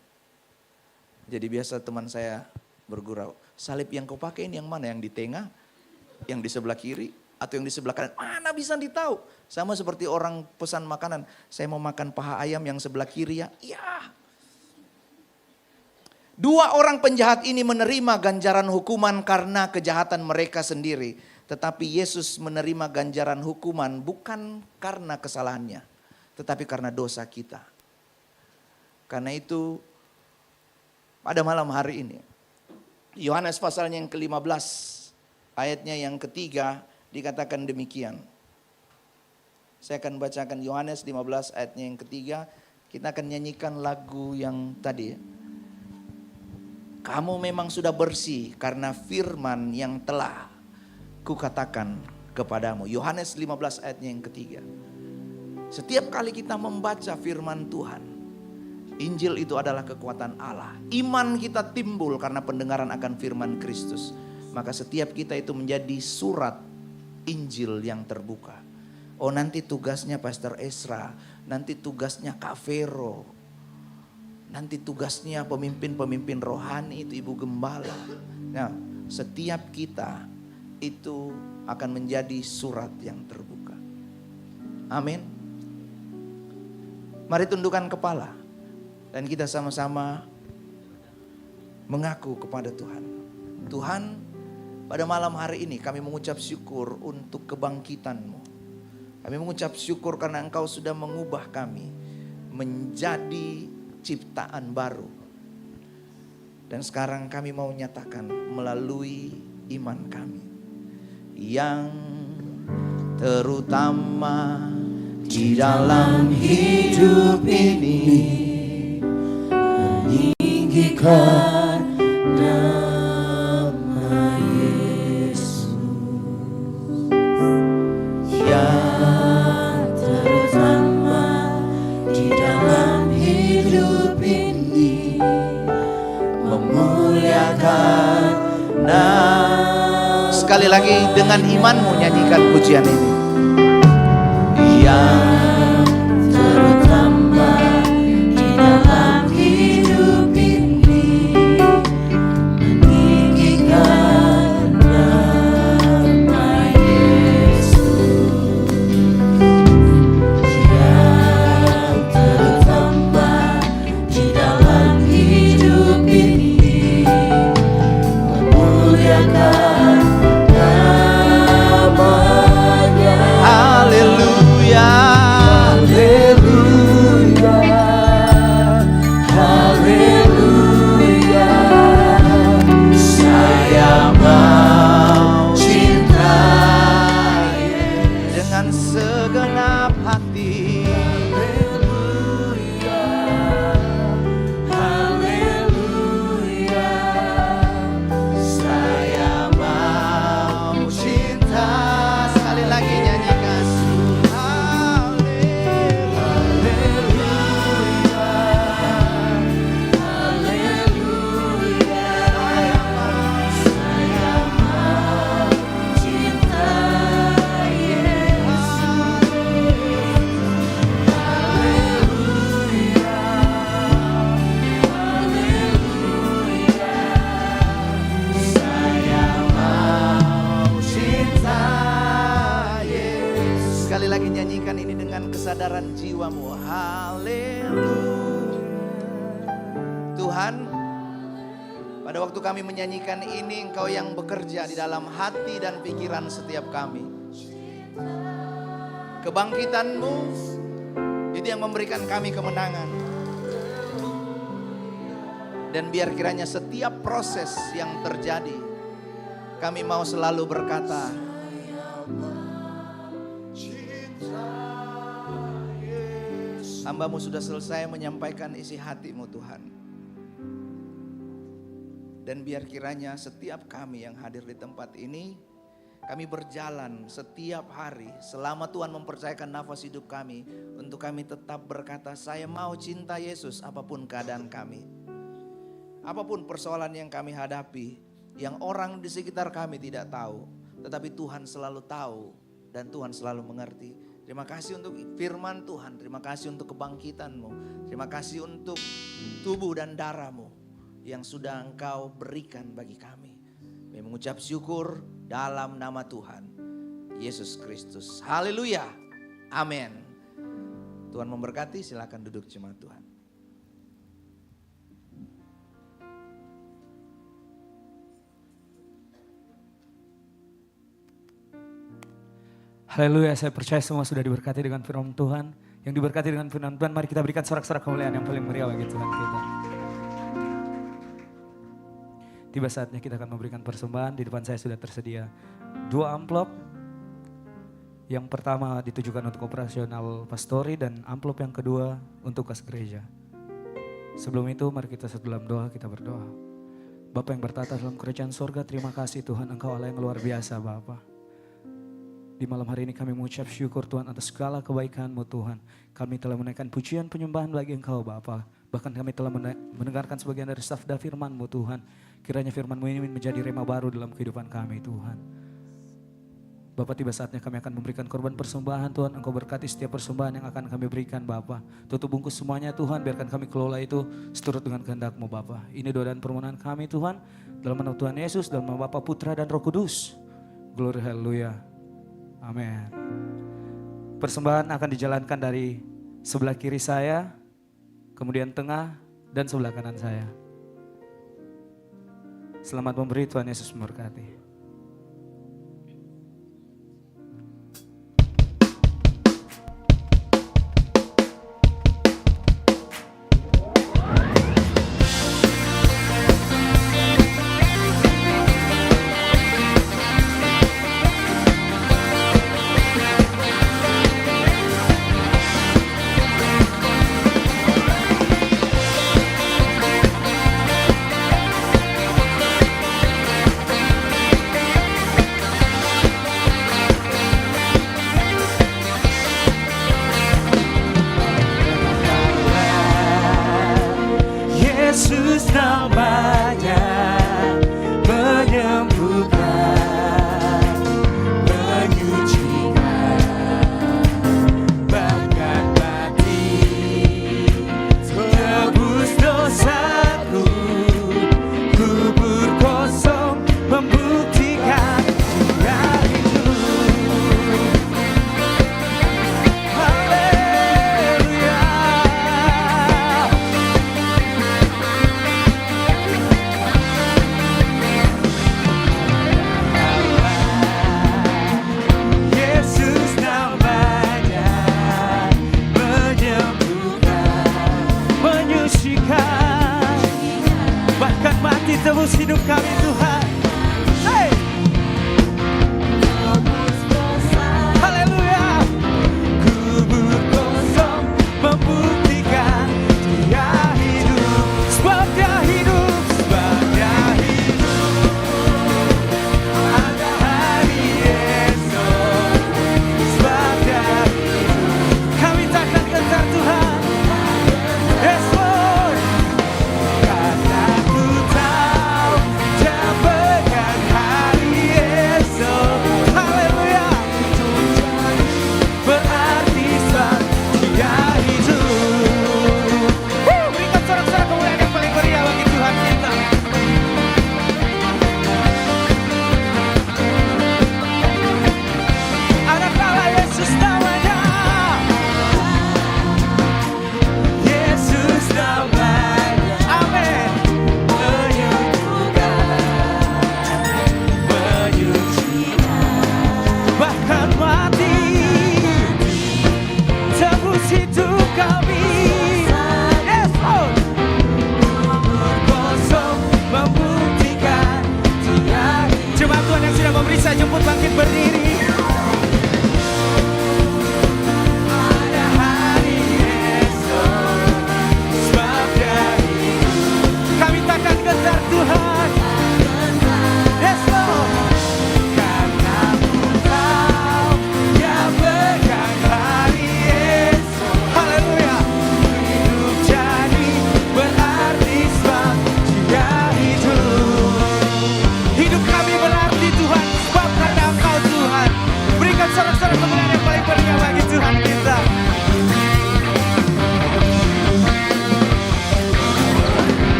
Jadi biasa teman saya bergurau, salib yang kau pakai ini yang mana? Yang di tengah, yang di sebelah kiri, atau yang di sebelah kanan? Mana bisa ditahu? Sama seperti orang pesan makanan, saya mau makan paha ayam yang sebelah kiri ya. Iya. 2 orang penjahat ini menerima ganjaran hukuman karena kejahatan mereka sendiri. Tetapi Yesus menerima ganjaran hukuman bukan karena kesalahannya, tetapi karena dosa kita. Karena itu pada malam hari ini, Yohanes pasalnya yang ke-15, ayatnya yang ke-3 dikatakan demikian. Saya akan bacakan Yohanes 15 ayatnya yang ke-3. Kita akan nyanyikan lagu yang tadi. Kamu memang sudah bersih karena firman yang telah kukatakan kepadamu. Yohanes 15 ayatnya yang ke-3. Setiap kali kita membaca firman Tuhan, Injil itu adalah kekuatan Allah. Iman kita timbul karena pendengaran akan firman Kristus. Maka setiap kita itu menjadi surat Injil yang terbuka. Oh, nanti tugasnya Pastor Esra, nanti tugasnya Kak Vero, nanti tugasnya pemimpin-pemimpin rohani itu Ibu Gembala. Nah, setiap kita itu akan menjadi surat yang terbuka. Amin. Mari tundukkan kepala dan kita sama-sama mengaku kepada Tuhan. Tuhan, pada malam hari ini kami mengucap syukur untuk kebangkitan-Mu. Kami mengucap syukur karena Engkau sudah mengubah kami menjadi ciptaan baru. Dan sekarang kami mau nyatakan melalui iman kami, yang terutama di dalam hidup ini meninggikan nama Yesus. Yang terutama di dalam hidup ini memuliakan nama. Sekali lagi dengan imanmu nyanyikan pujian ini. Yang terutama di dalam hidup ini meninggikan nama Yesus. Yang terutama di dalam hidup ini memuliakan. Haleluya. kesadaran jiwamu. Haleluya. Tuhan, pada waktu kami menyanyikan ini, Engkau yang bekerja di dalam hati dan pikiran setiap kami. Kebangkitan-Mu itu yang memberikan kami kemenangan. Dan biar kiranya setiap proses yang terjadi, kami mau selalu berkata, hamba-Mu sudah selesai menyampaikan isi hati-Mu Tuhan. Dan biar kiranya setiap kami yang hadir di tempat ini, kami berjalan setiap hari selama Tuhan mempercayakan nafas hidup kami, untuk kami tetap berkata, saya mau cinta Yesus apapun keadaan kami. Apapun persoalan yang kami hadapi, yang orang di sekitar kami tidak tahu, tetapi Tuhan selalu tahu dan Tuhan selalu mengerti. Terima kasih untuk firman Tuhan, terima kasih untuk kebangkitan-Mu, terima kasih untuk tubuh dan darah-Mu yang sudah Engkau berikan bagi kami. Kami mengucap syukur dalam nama Tuhan Yesus Kristus. Haleluya. Amin. Tuhan memberkati, silakan duduk jemaat Tuhan. Haleluya, saya percaya semua sudah diberkati dengan firman Tuhan. Yang diberkati dengan firman Tuhan, mari kita berikan sorak-sorak kemuliaan yang paling meriah bagi Tuhan kita. Tiba saatnya kita akan memberikan persembahan. Di depan saya sudah tersedia 2 amplop. Yang pertama ditujukan untuk operasional pastori dan amplop yang kedua untuk kas gereja. Sebelum itu mari kita dalam doa, kita berdoa. Bapa yang bertata dalam kerajaan sorga, terima kasih Tuhan, Engkau Allah yang luar biasa Bapa. Di malam hari ini kami mengucap syukur Tuhan atas segala kebaikan-Mu Tuhan. Kami telah menaikkan pujian penyembahan bagi Engkau Bapa. Bahkan kami telah mendengarkan sebagian dari sabda firman-Mu Tuhan. Kiranya firman-Mu ini menjadi rema baru dalam kehidupan kami Tuhan. Bapa, tiba saatnya kami akan memberikan korban persembahan Tuhan. Engkau berkati setiap persembahan yang akan kami berikan Bapa. Tutup bungkus semuanya Tuhan, biarkan kami kelola itu seturut dengan kehendak-Mu Bapa. Ini doa dan permohonan kami Tuhan. Dalam nama Tuhan Yesus, dalam nama Bapa, Putra dan Roh Kudus. Glory haleluya. Amin. Persembahan akan dijalankan dari sebelah kiri saya, kemudian tengah, dan sebelah kanan saya. Selamat memberi, Tuhan Yesus memberkati.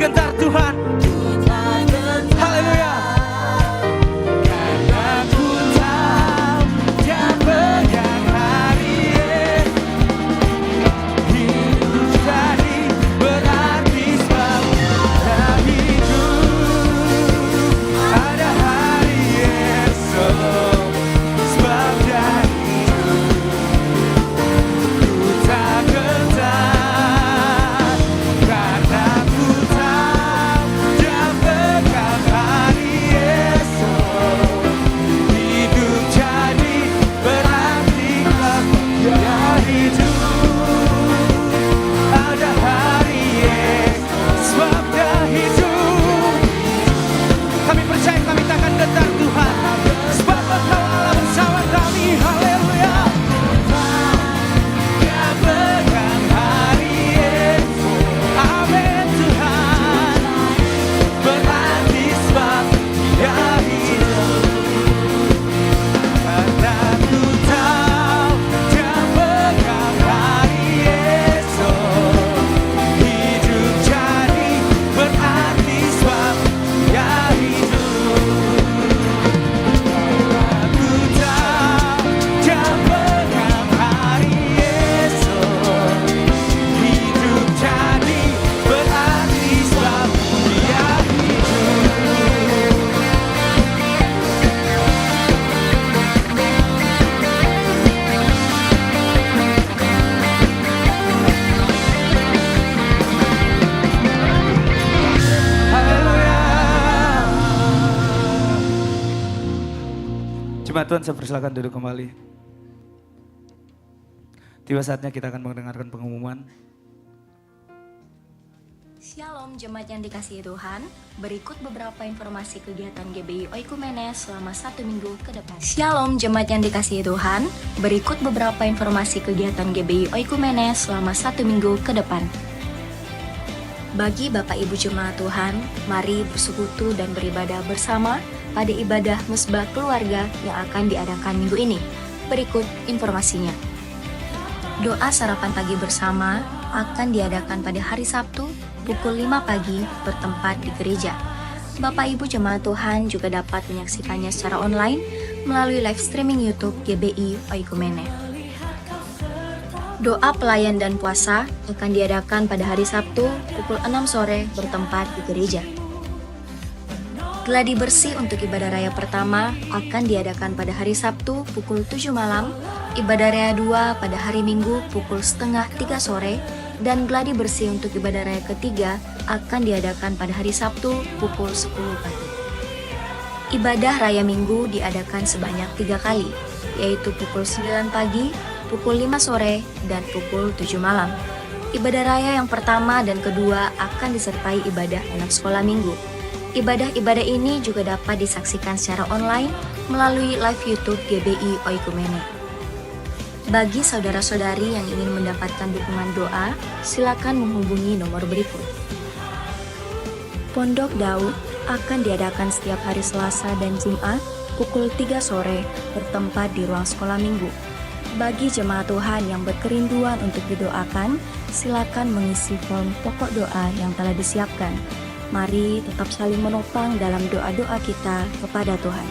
gentar Tuhan. Haleluya. Karena ku tahu Dia pegang hari hidup jadi berarti sebab ada hidup, ada hari esok. Sebab dari hidup ku tak gentar, karena ku tahu Dia pegang hari esok. Hidup jadi berarti dia hidup, ada hari esok. Sebab dia hidup, kami percaya, kami takkan gentar Tuhan, sebab Engkau Allah bersama kami. Haleluya. Dia pegang hari esok. Amin Tuhan. Berarti sebab dia hidup, karena ku tahu Dia pegang hari esok. Hidup jadi berarti sebab dia hidup. Ku tahu Dia pegang hari esok. Hidup jadi berarti sebab dia hidup. Haleluya. Jemaat Tuhan, saya persilakan duduk kembali. Tiba saatnya kita akan mendengarkan pengumuman. Shalom jemaat yang dikasihi Tuhan, berikut beberapa informasi kegiatan GBI Oikumene selama 1 minggu ke depan. Shalom jemaat yang dikasihi Tuhan, berikut beberapa informasi kegiatan GBI Oikumene selama 1 minggu ke depan. Bagi Bapak Ibu Jemaat Tuhan, mari bersekutu dan beribadah bersama pada ibadah Mesbah Keluarga yang akan diadakan minggu ini. Berikut informasinya. Doa sarapan pagi bersama akan diadakan pada hari Sabtu pukul 5 pagi bertempat di gereja. Bapak Ibu Jemaat Tuhan juga dapat menyaksikannya secara online melalui live streaming YouTube GBI Oikumene. Doa pelayan dan puasa akan diadakan pada hari Sabtu pukul 6 sore bertempat di gereja. Gladi bersih untuk ibadah raya pertama akan diadakan pada hari Sabtu pukul 7 malam, ibadah raya 2 pada hari Minggu pukul setengah 3 sore, dan gladi bersih untuk ibadah raya ketiga akan diadakan pada hari Sabtu pukul 10 pagi. Ibadah raya Minggu diadakan sebanyak 3 kali, yaitu pukul 9 pagi, pukul 5 sore, dan pukul 7 malam. Ibadah raya yang pertama dan kedua akan disertai ibadah anak sekolah minggu. Ibadah-ibadah ini juga dapat disaksikan secara online melalui live YouTube GBI Oikumene. Bagi saudara-saudari yang ingin mendapatkan dukungan doa, silakan menghubungi nomor berikut. Pondok Daud akan diadakan setiap hari Selasa dan Jumat pukul 3 sore bertempat di ruang sekolah minggu. Bagi jemaat Tuhan yang berkerinduan untuk didoakan, silakan mengisi form pokok doa yang telah disiapkan. Mari tetap saling menopang dalam doa-doa kita kepada Tuhan.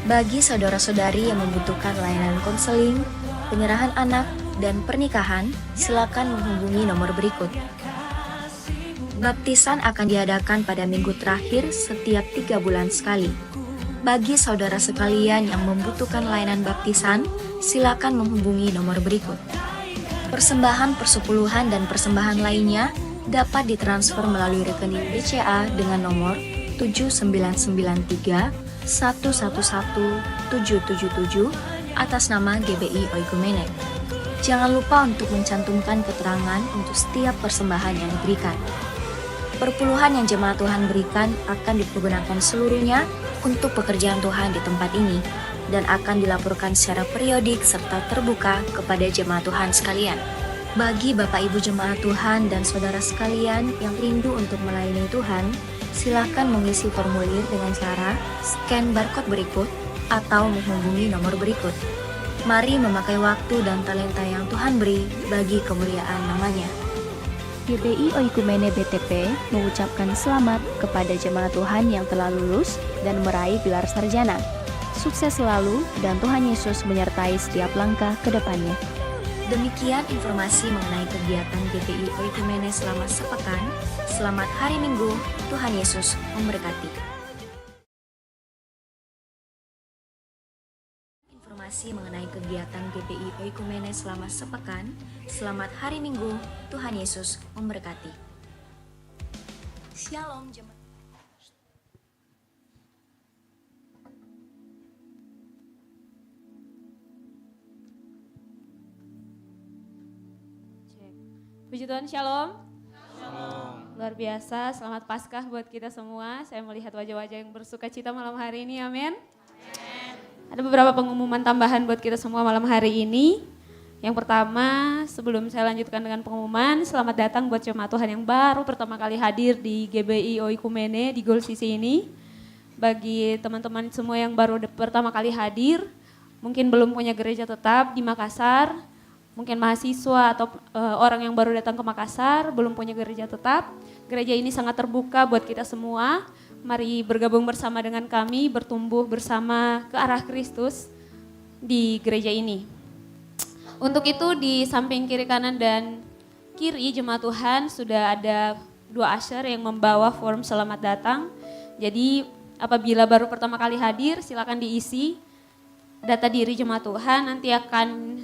Bagi saudara-saudari yang membutuhkan layanan konseling, penyerahan anak, dan pernikahan, silakan menghubungi nomor berikut. Baptisan akan diadakan pada minggu terakhir setiap 3 bulan sekali. Bagi saudara sekalian yang membutuhkan layanan baptisan, silakan menghubungi nomor berikut. Persembahan persepuluhan dan persembahan lainnya dapat ditransfer melalui rekening BCA dengan nomor 7993 111 777 atas nama GBI Oikumene. Jangan lupa untuk mencantumkan keterangan untuk setiap persembahan yang diberikan. Perpuluhan yang jemaat Tuhan berikan akan dipergunakan seluruhnya untuk pekerjaan Tuhan di tempat ini dan akan dilaporkan secara periodik serta terbuka kepada jemaat Tuhan sekalian. Bagi Bapak Ibu jemaat Tuhan dan saudara sekalian yang rindu untuk melayani Tuhan, silakan mengisi formulir dengan cara scan barcode berikut atau menghubungi nomor berikut. Mari memakai waktu dan talenta yang Tuhan beri bagi kemuliaan namanya. GBI Oikumene BTP mengucapkan selamat kepada jemaat Tuhan yang telah lulus dan meraih gelar sarjana. Sukses selalu dan Tuhan Yesus menyertai setiap langkah ke depannya. Demikian informasi mengenai kegiatan GBI Oikumene selama sepekan. Selamat hari Minggu, Tuhan Yesus memberkati. Informasi mengenai kegiatan GBI Oikumene selama sepekan. Selamat hari Minggu, Tuhan Yesus memberkati. Shalom jemaat. Puji Tuhan, shalom. Luar biasa, selamat Paskah buat kita semua. Saya melihat wajah-wajah yang bersuka cita malam hari ini, amin. Ada beberapa pengumuman tambahan buat kita semua malam hari ini. Yang pertama, sebelum saya lanjutkan dengan pengumuman, selamat datang buat jemaat Tuhan yang baru pertama kali hadir di GBI Oikumene di Gold City ini. Bagi teman-teman semua yang baru pertama kali hadir, mungkin belum punya gereja tetap di Makassar, mungkin mahasiswa atau orang yang baru datang ke Makassar, belum punya gereja tetap. Gereja ini sangat terbuka buat kita semua. Mari bergabung bersama dengan kami, bertumbuh bersama ke arah Kristus di gereja ini. Untuk itu di samping kiri kanan dan kiri jemaat Tuhan sudah ada 2 usher yang membawa form selamat datang. Jadi apabila baru pertama kali hadir silakan diisi data diri jemaat Tuhan, nanti akan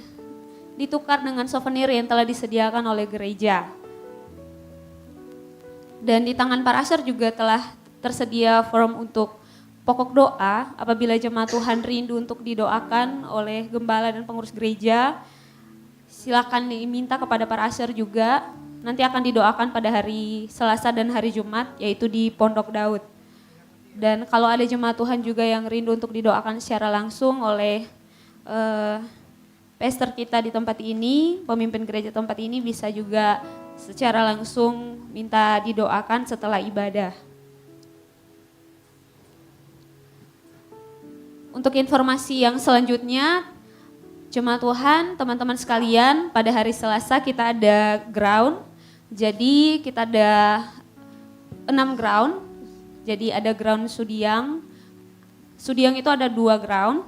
ditukar dengan souvenir yang telah disediakan oleh gereja. Dan di tangan para usher juga telah tersedia form untuk pokok doa. Apabila jemaat Tuhan rindu untuk didoakan oleh gembala dan pengurus gereja, silakan diminta kepada para usher juga. Nanti akan didoakan pada hari Selasa dan hari Jumat, yaitu di Pondok Daud. Dan kalau ada jemaat Tuhan juga yang rindu untuk didoakan secara langsung oleh pastor kita di tempat ini, pemimpin gereja tempat ini, bisa juga secara langsung minta didoakan setelah ibadah. Untuk informasi yang selanjutnya, jemaat Tuhan, teman-teman sekalian, pada hari Selasa kita ada ground. Jadi kita ada 6 ground. Jadi ada ground Sudiang. Sudiang itu ada 2 ground.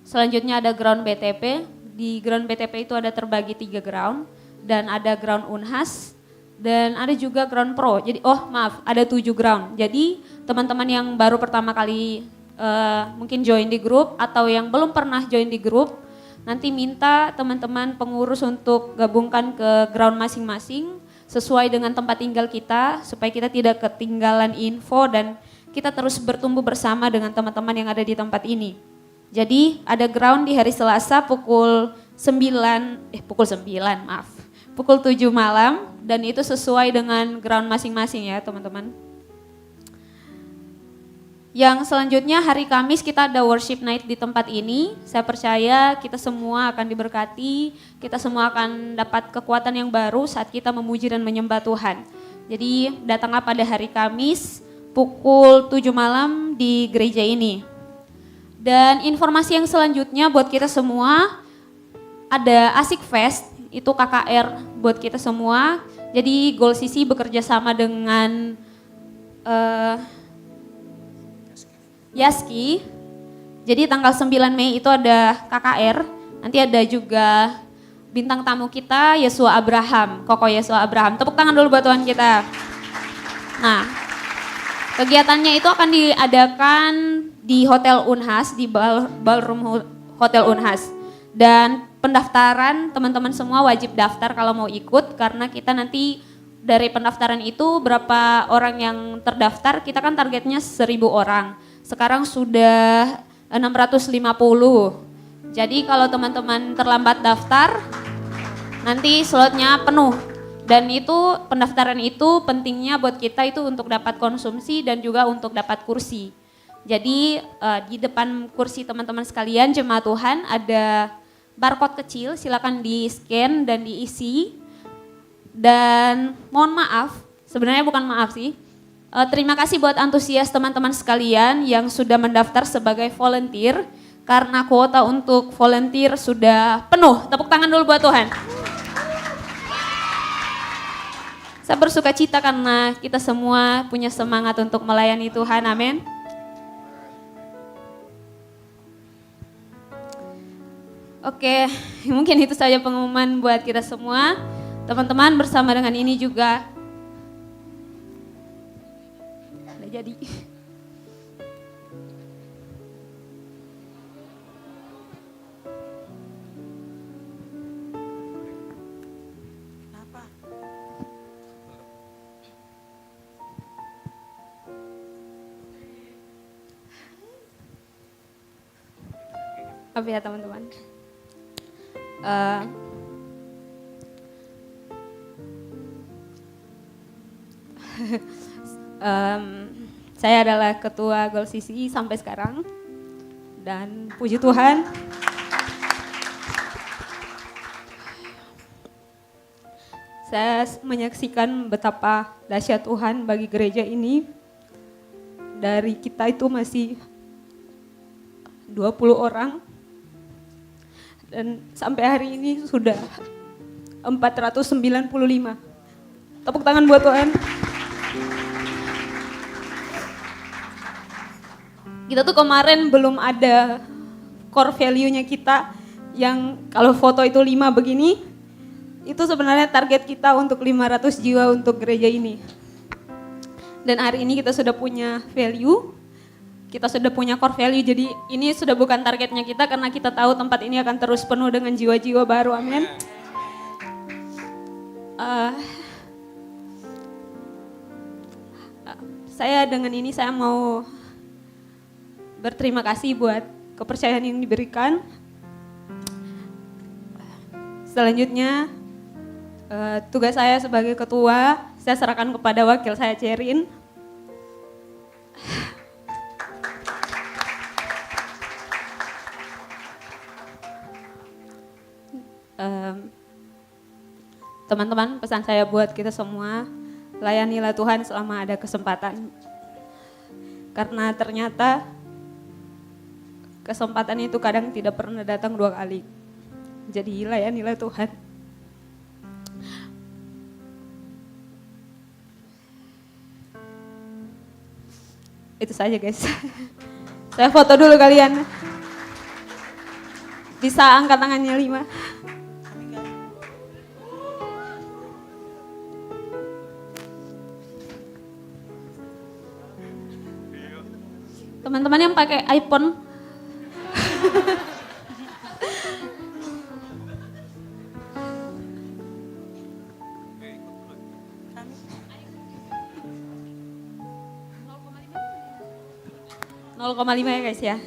Selanjutnya ada ground BTP. Di ground BTP itu ada terbagi 3 ground. Dan ada ground Unhas. Dan ada juga ground Pro. Jadi ada 7 ground. Jadi teman-teman yang baru pertama kali mungkin join di grup atau yang belum pernah join di grup, nanti minta teman-teman pengurus untuk gabungkan ke ground masing-masing sesuai dengan tempat tinggal kita supaya kita tidak ketinggalan info dan kita terus bertumbuh bersama dengan teman-teman yang ada di tempat ini. Jadi ada ground di hari Selasa pukul 7 malam dan itu sesuai dengan ground masing-masing ya teman-teman. Yang selanjutnya hari Kamis kita ada worship night di tempat ini. Saya percaya kita semua akan diberkati, kita semua akan dapat kekuatan yang baru saat kita memuji dan menyembah Tuhan. Jadi datanglah pada hari Kamis pukul 7 malam di gereja ini. Dan informasi yang selanjutnya buat kita semua, ada Asik Fest, itu KKR buat kita semua. Jadi Gold City bekerja sama dengan Yaski. Jadi tanggal 9 Mei itu ada KKR, nanti ada juga bintang tamu kita Yesua Abraham, Koko Yesua Abraham. Tepuk tangan dulu buat Tuhan kita. Nah, kegiatannya itu akan diadakan di Hotel Unhas, di ballroom Hotel Unhas. Dan pendaftaran teman-teman semua wajib daftar kalau mau ikut karena kita nanti dari pendaftaran itu berapa orang yang terdaftar, kita kan targetnya 1.000 orang. Sekarang sudah 650. Jadi kalau teman-teman terlambat daftar, nanti slotnya penuh. Dan itu pendaftaran itu pentingnya buat kita itu untuk dapat konsumsi dan juga untuk dapat kursi. Jadi di depan kursi teman-teman sekalian jemaat Tuhan ada barcode kecil, silakan di scan dan diisi. Dan mohon maaf, sebenarnya bukan maaf sih. Terima kasih buat antusias teman-teman sekalian yang sudah mendaftar sebagai volunteer karena kuota untuk volunteer sudah penuh. Tepuk tangan dulu buat Tuhan. Saya bersuka cita karena kita semua punya semangat untuk melayani Tuhan, amin. Oke, mungkin itu saja pengumuman buat kita semua. Teman-teman, bersama dengan ini juga udah jadi. Apa ya teman-teman? Saya adalah ketua Gol CCI sampai sekarang dan puji Tuhan saya menyaksikan betapa dahsyat Tuhan bagi gereja ini. Dari kita itu masih 20 orang dan sampai hari ini sudah 495. Tepuk tangan buat Tuhan. Kita tuh kemarin belum ada core value-nya kita yang kalau foto itu 5 begini, itu sebenarnya target kita untuk 500 jiwa untuk gereja ini. Dan hari ini kita sudah punya value, kita sudah punya core value, jadi ini sudah bukan targetnya kita karena kita tahu tempat ini akan terus penuh dengan jiwa-jiwa baru, amin. Saya dengan ini saya mau berterima kasih buat kepercayaan yang diberikan. Selanjutnya tugas saya sebagai ketua saya serahkan kepada wakil saya Cerin. Teman-teman, pesan saya buat kita semua, layanilah Tuhan selama ada kesempatan. Karena ternyata kesempatan itu kadang tidak pernah datang 2 kali. Jadi layanilah Tuhan. Itu saja guys. Saya foto dulu kalian. Bisa angkat tangannya 5. Teman-teman yang pakai iPhone. ,5 ya guys ya.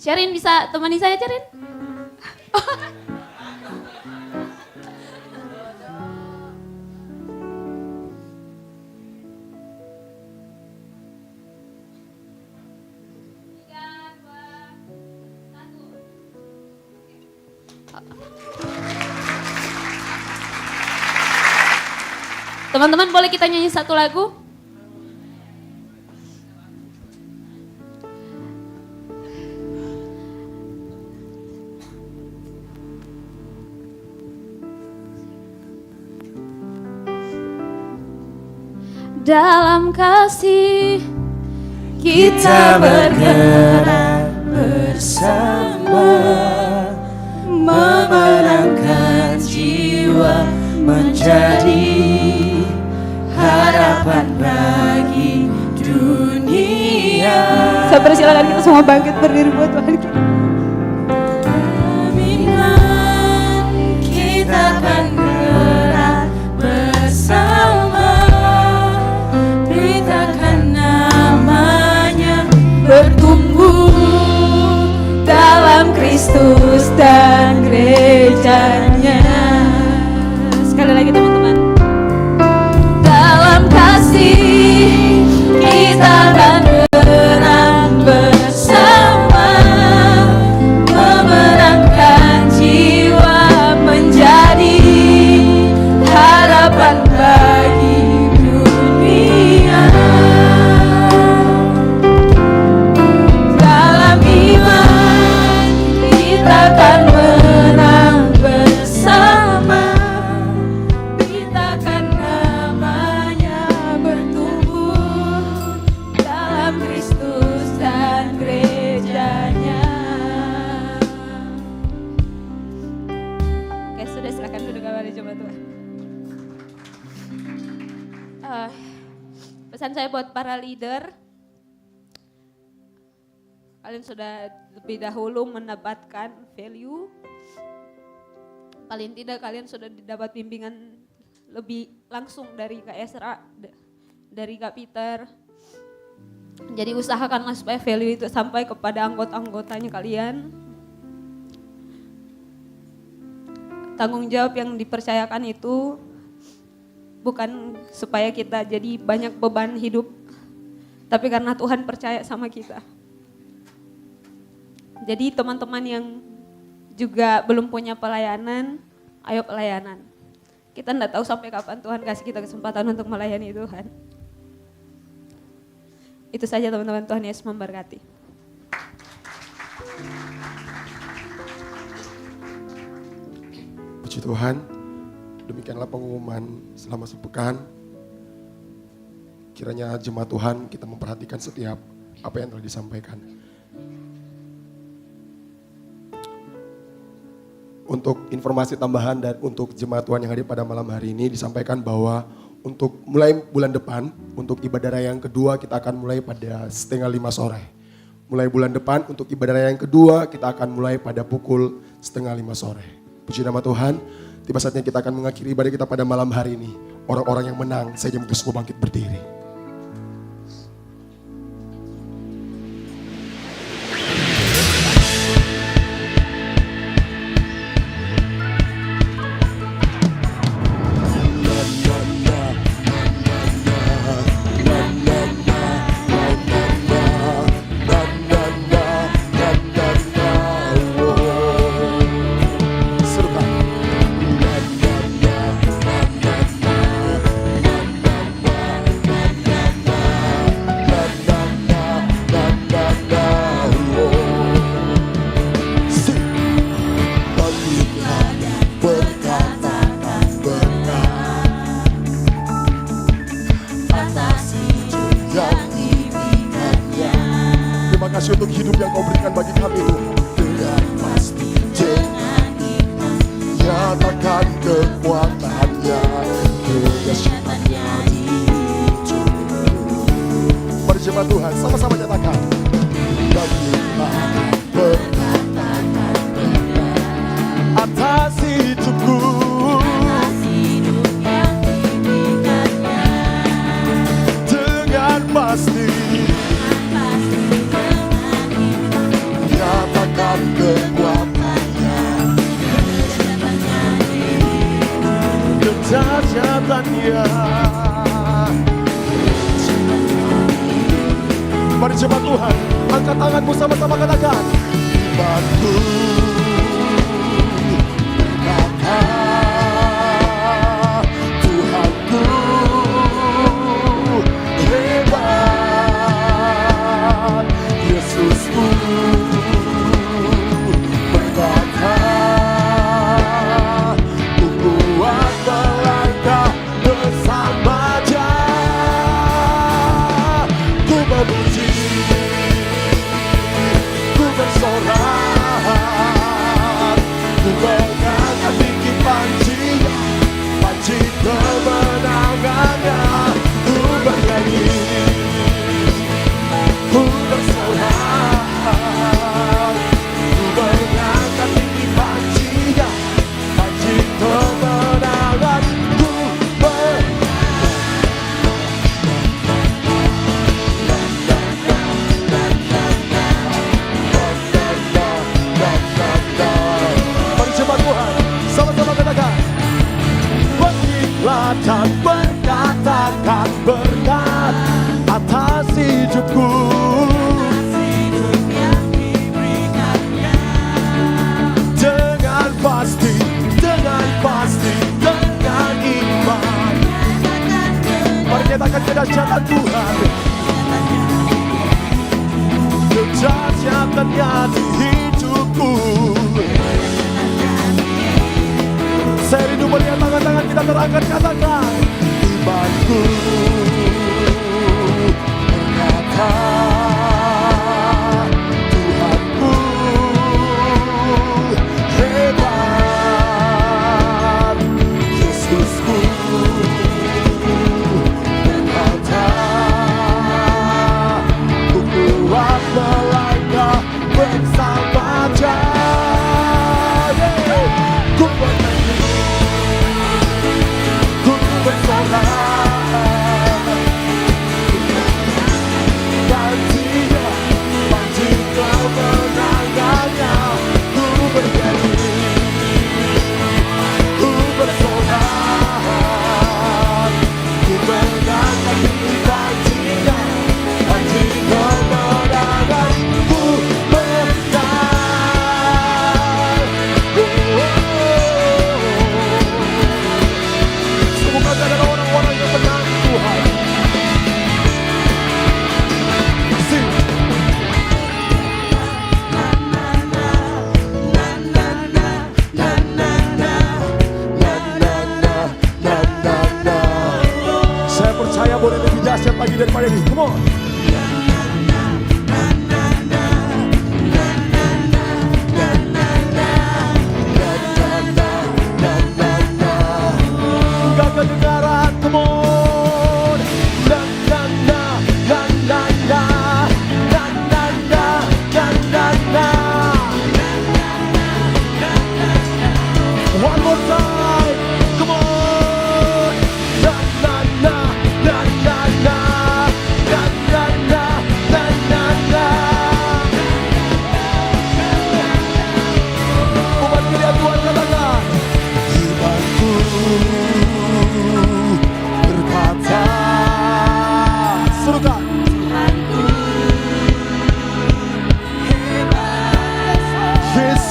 Cerin bisa temani saya Cerin? Teman-teman boleh kita nyanyi satu lagu? Dalam kasih kita bergerak bersama, memenangkan jiwa menjadi harapan bagi dunia. Saya persilakan kita semua bangkit berdiri buat Tuhan kita. Kita akan gerak bersama, beritakan namanya, bertumbuh dalam Kristus dan gerejanya. Sekali lagi teman-teman. Dalam Kristus dan gerejanya. Oke, sudah silakan duduk kembali jemaat Tuhan. Pesan saya buat para leader, kalian sudah lebih dahulu mendapatkan value, paling tidak kalian sudah dapat bimbingan lebih langsung dari Kak Esra, dari Kak Peter. Jadi usahakanlah supaya value itu sampai kepada anggota-anggotanya kalian. Tanggung jawab yang dipercayakan itu bukan supaya kita jadi banyak beban hidup, tapi karena Tuhan percaya sama kita. Jadi teman-teman yang juga belum punya pelayanan, ayo pelayanan. Kita enggak tahu sampai kapan Tuhan kasih kita kesempatan untuk melayani Tuhan. Itu saja teman-teman, Tuhan Yesus memberkati. Puji Tuhan, demikianlah pengumuman selama sepekan. Kiranya jemaat Tuhan kita memperhatikan setiap apa yang telah disampaikan. Untuk informasi tambahan dan untuk jemaat Tuhan yang hadir pada malam hari ini disampaikan bahwa untuk mulai bulan depan, untuk ibadah raya yang kedua kita akan mulai pada 4:30 sore. Mulai bulan depan untuk ibadah raya yang kedua kita akan mulai pada pukul 4:30 sore. Puji nama Tuhan, tiba saatnya kita akan mengakhiri ibadah kita pada malam hari ini. Orang-orang yang menang, saya minta semua bangkit berdiri. Untuk hidup yang kau berikan bagi kami Tuhan. Dengan pasti dengan iman nyatakan kekuatannya, kedahsyatannya di hidupku. Mari jemaat Tuhan sama-sama nyatakan. Bagaimana perkataan benar atas hidupku, atas hidup yang diberikannya. Dengan pasti nyatakan kekuatannya, kedahsyatannya. Mari jemaat Tuhan, angkat tanganmu sama-sama katakan. Imanku berkata, Tuhanku hebat, Yesusku kemenangannya, ku bernyanyi, ku bersorak, ku mengangkat tinggi pancinya, panci kemenangan, ku mari jemaat Tuhan, sama-sama katakan. Dan berkatakan berkat atas hidupku, atas hidup yang diberikannya. Dengan pasti, dengan iman mari nyatakan kedahsyatan Tuhan, kedahsyatannya di hidupku. Saya rindu melihat tangan-tangan kita terangkat, katakan. Imanku berkata,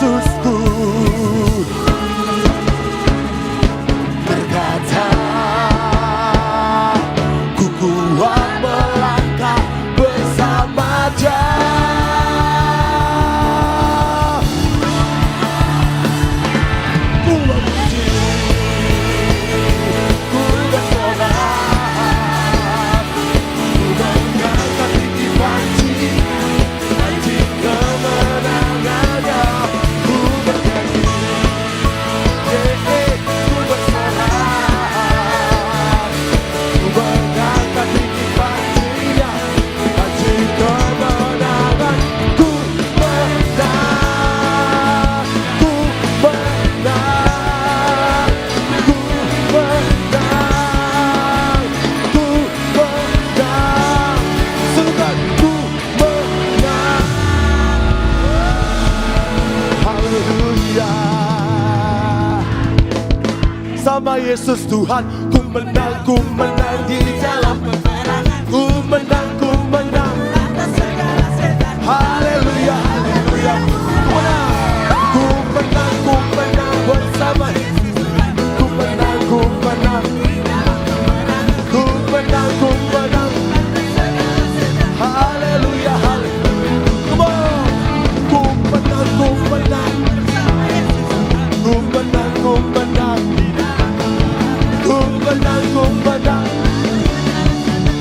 Yesusku berkata, ku kuat melangkah bersama Dia. Ku memuji, ku bersorak, ku mengangkat tinggi panji kemenangannya. Ku bernyanyi, ku bersorak, ku mengangkat tinggi panjinya, panji kemenangan. Ku menang, ku menang, ku menang, ku menang. Sungguh ku menang. Haleluya. Sama Yesus Tuhan, ku menang di dalam peperangan. Ku menang atas segala setan. Haleluya, haleluya. Ku menang bersama Yesus Tuhan. Ku menang, ku menang. Ku menang, ku menang. Haleluya, haleluya. Come on. Ku menang, ku menang. Ku menang, ku menang. Ku menang, ku menang.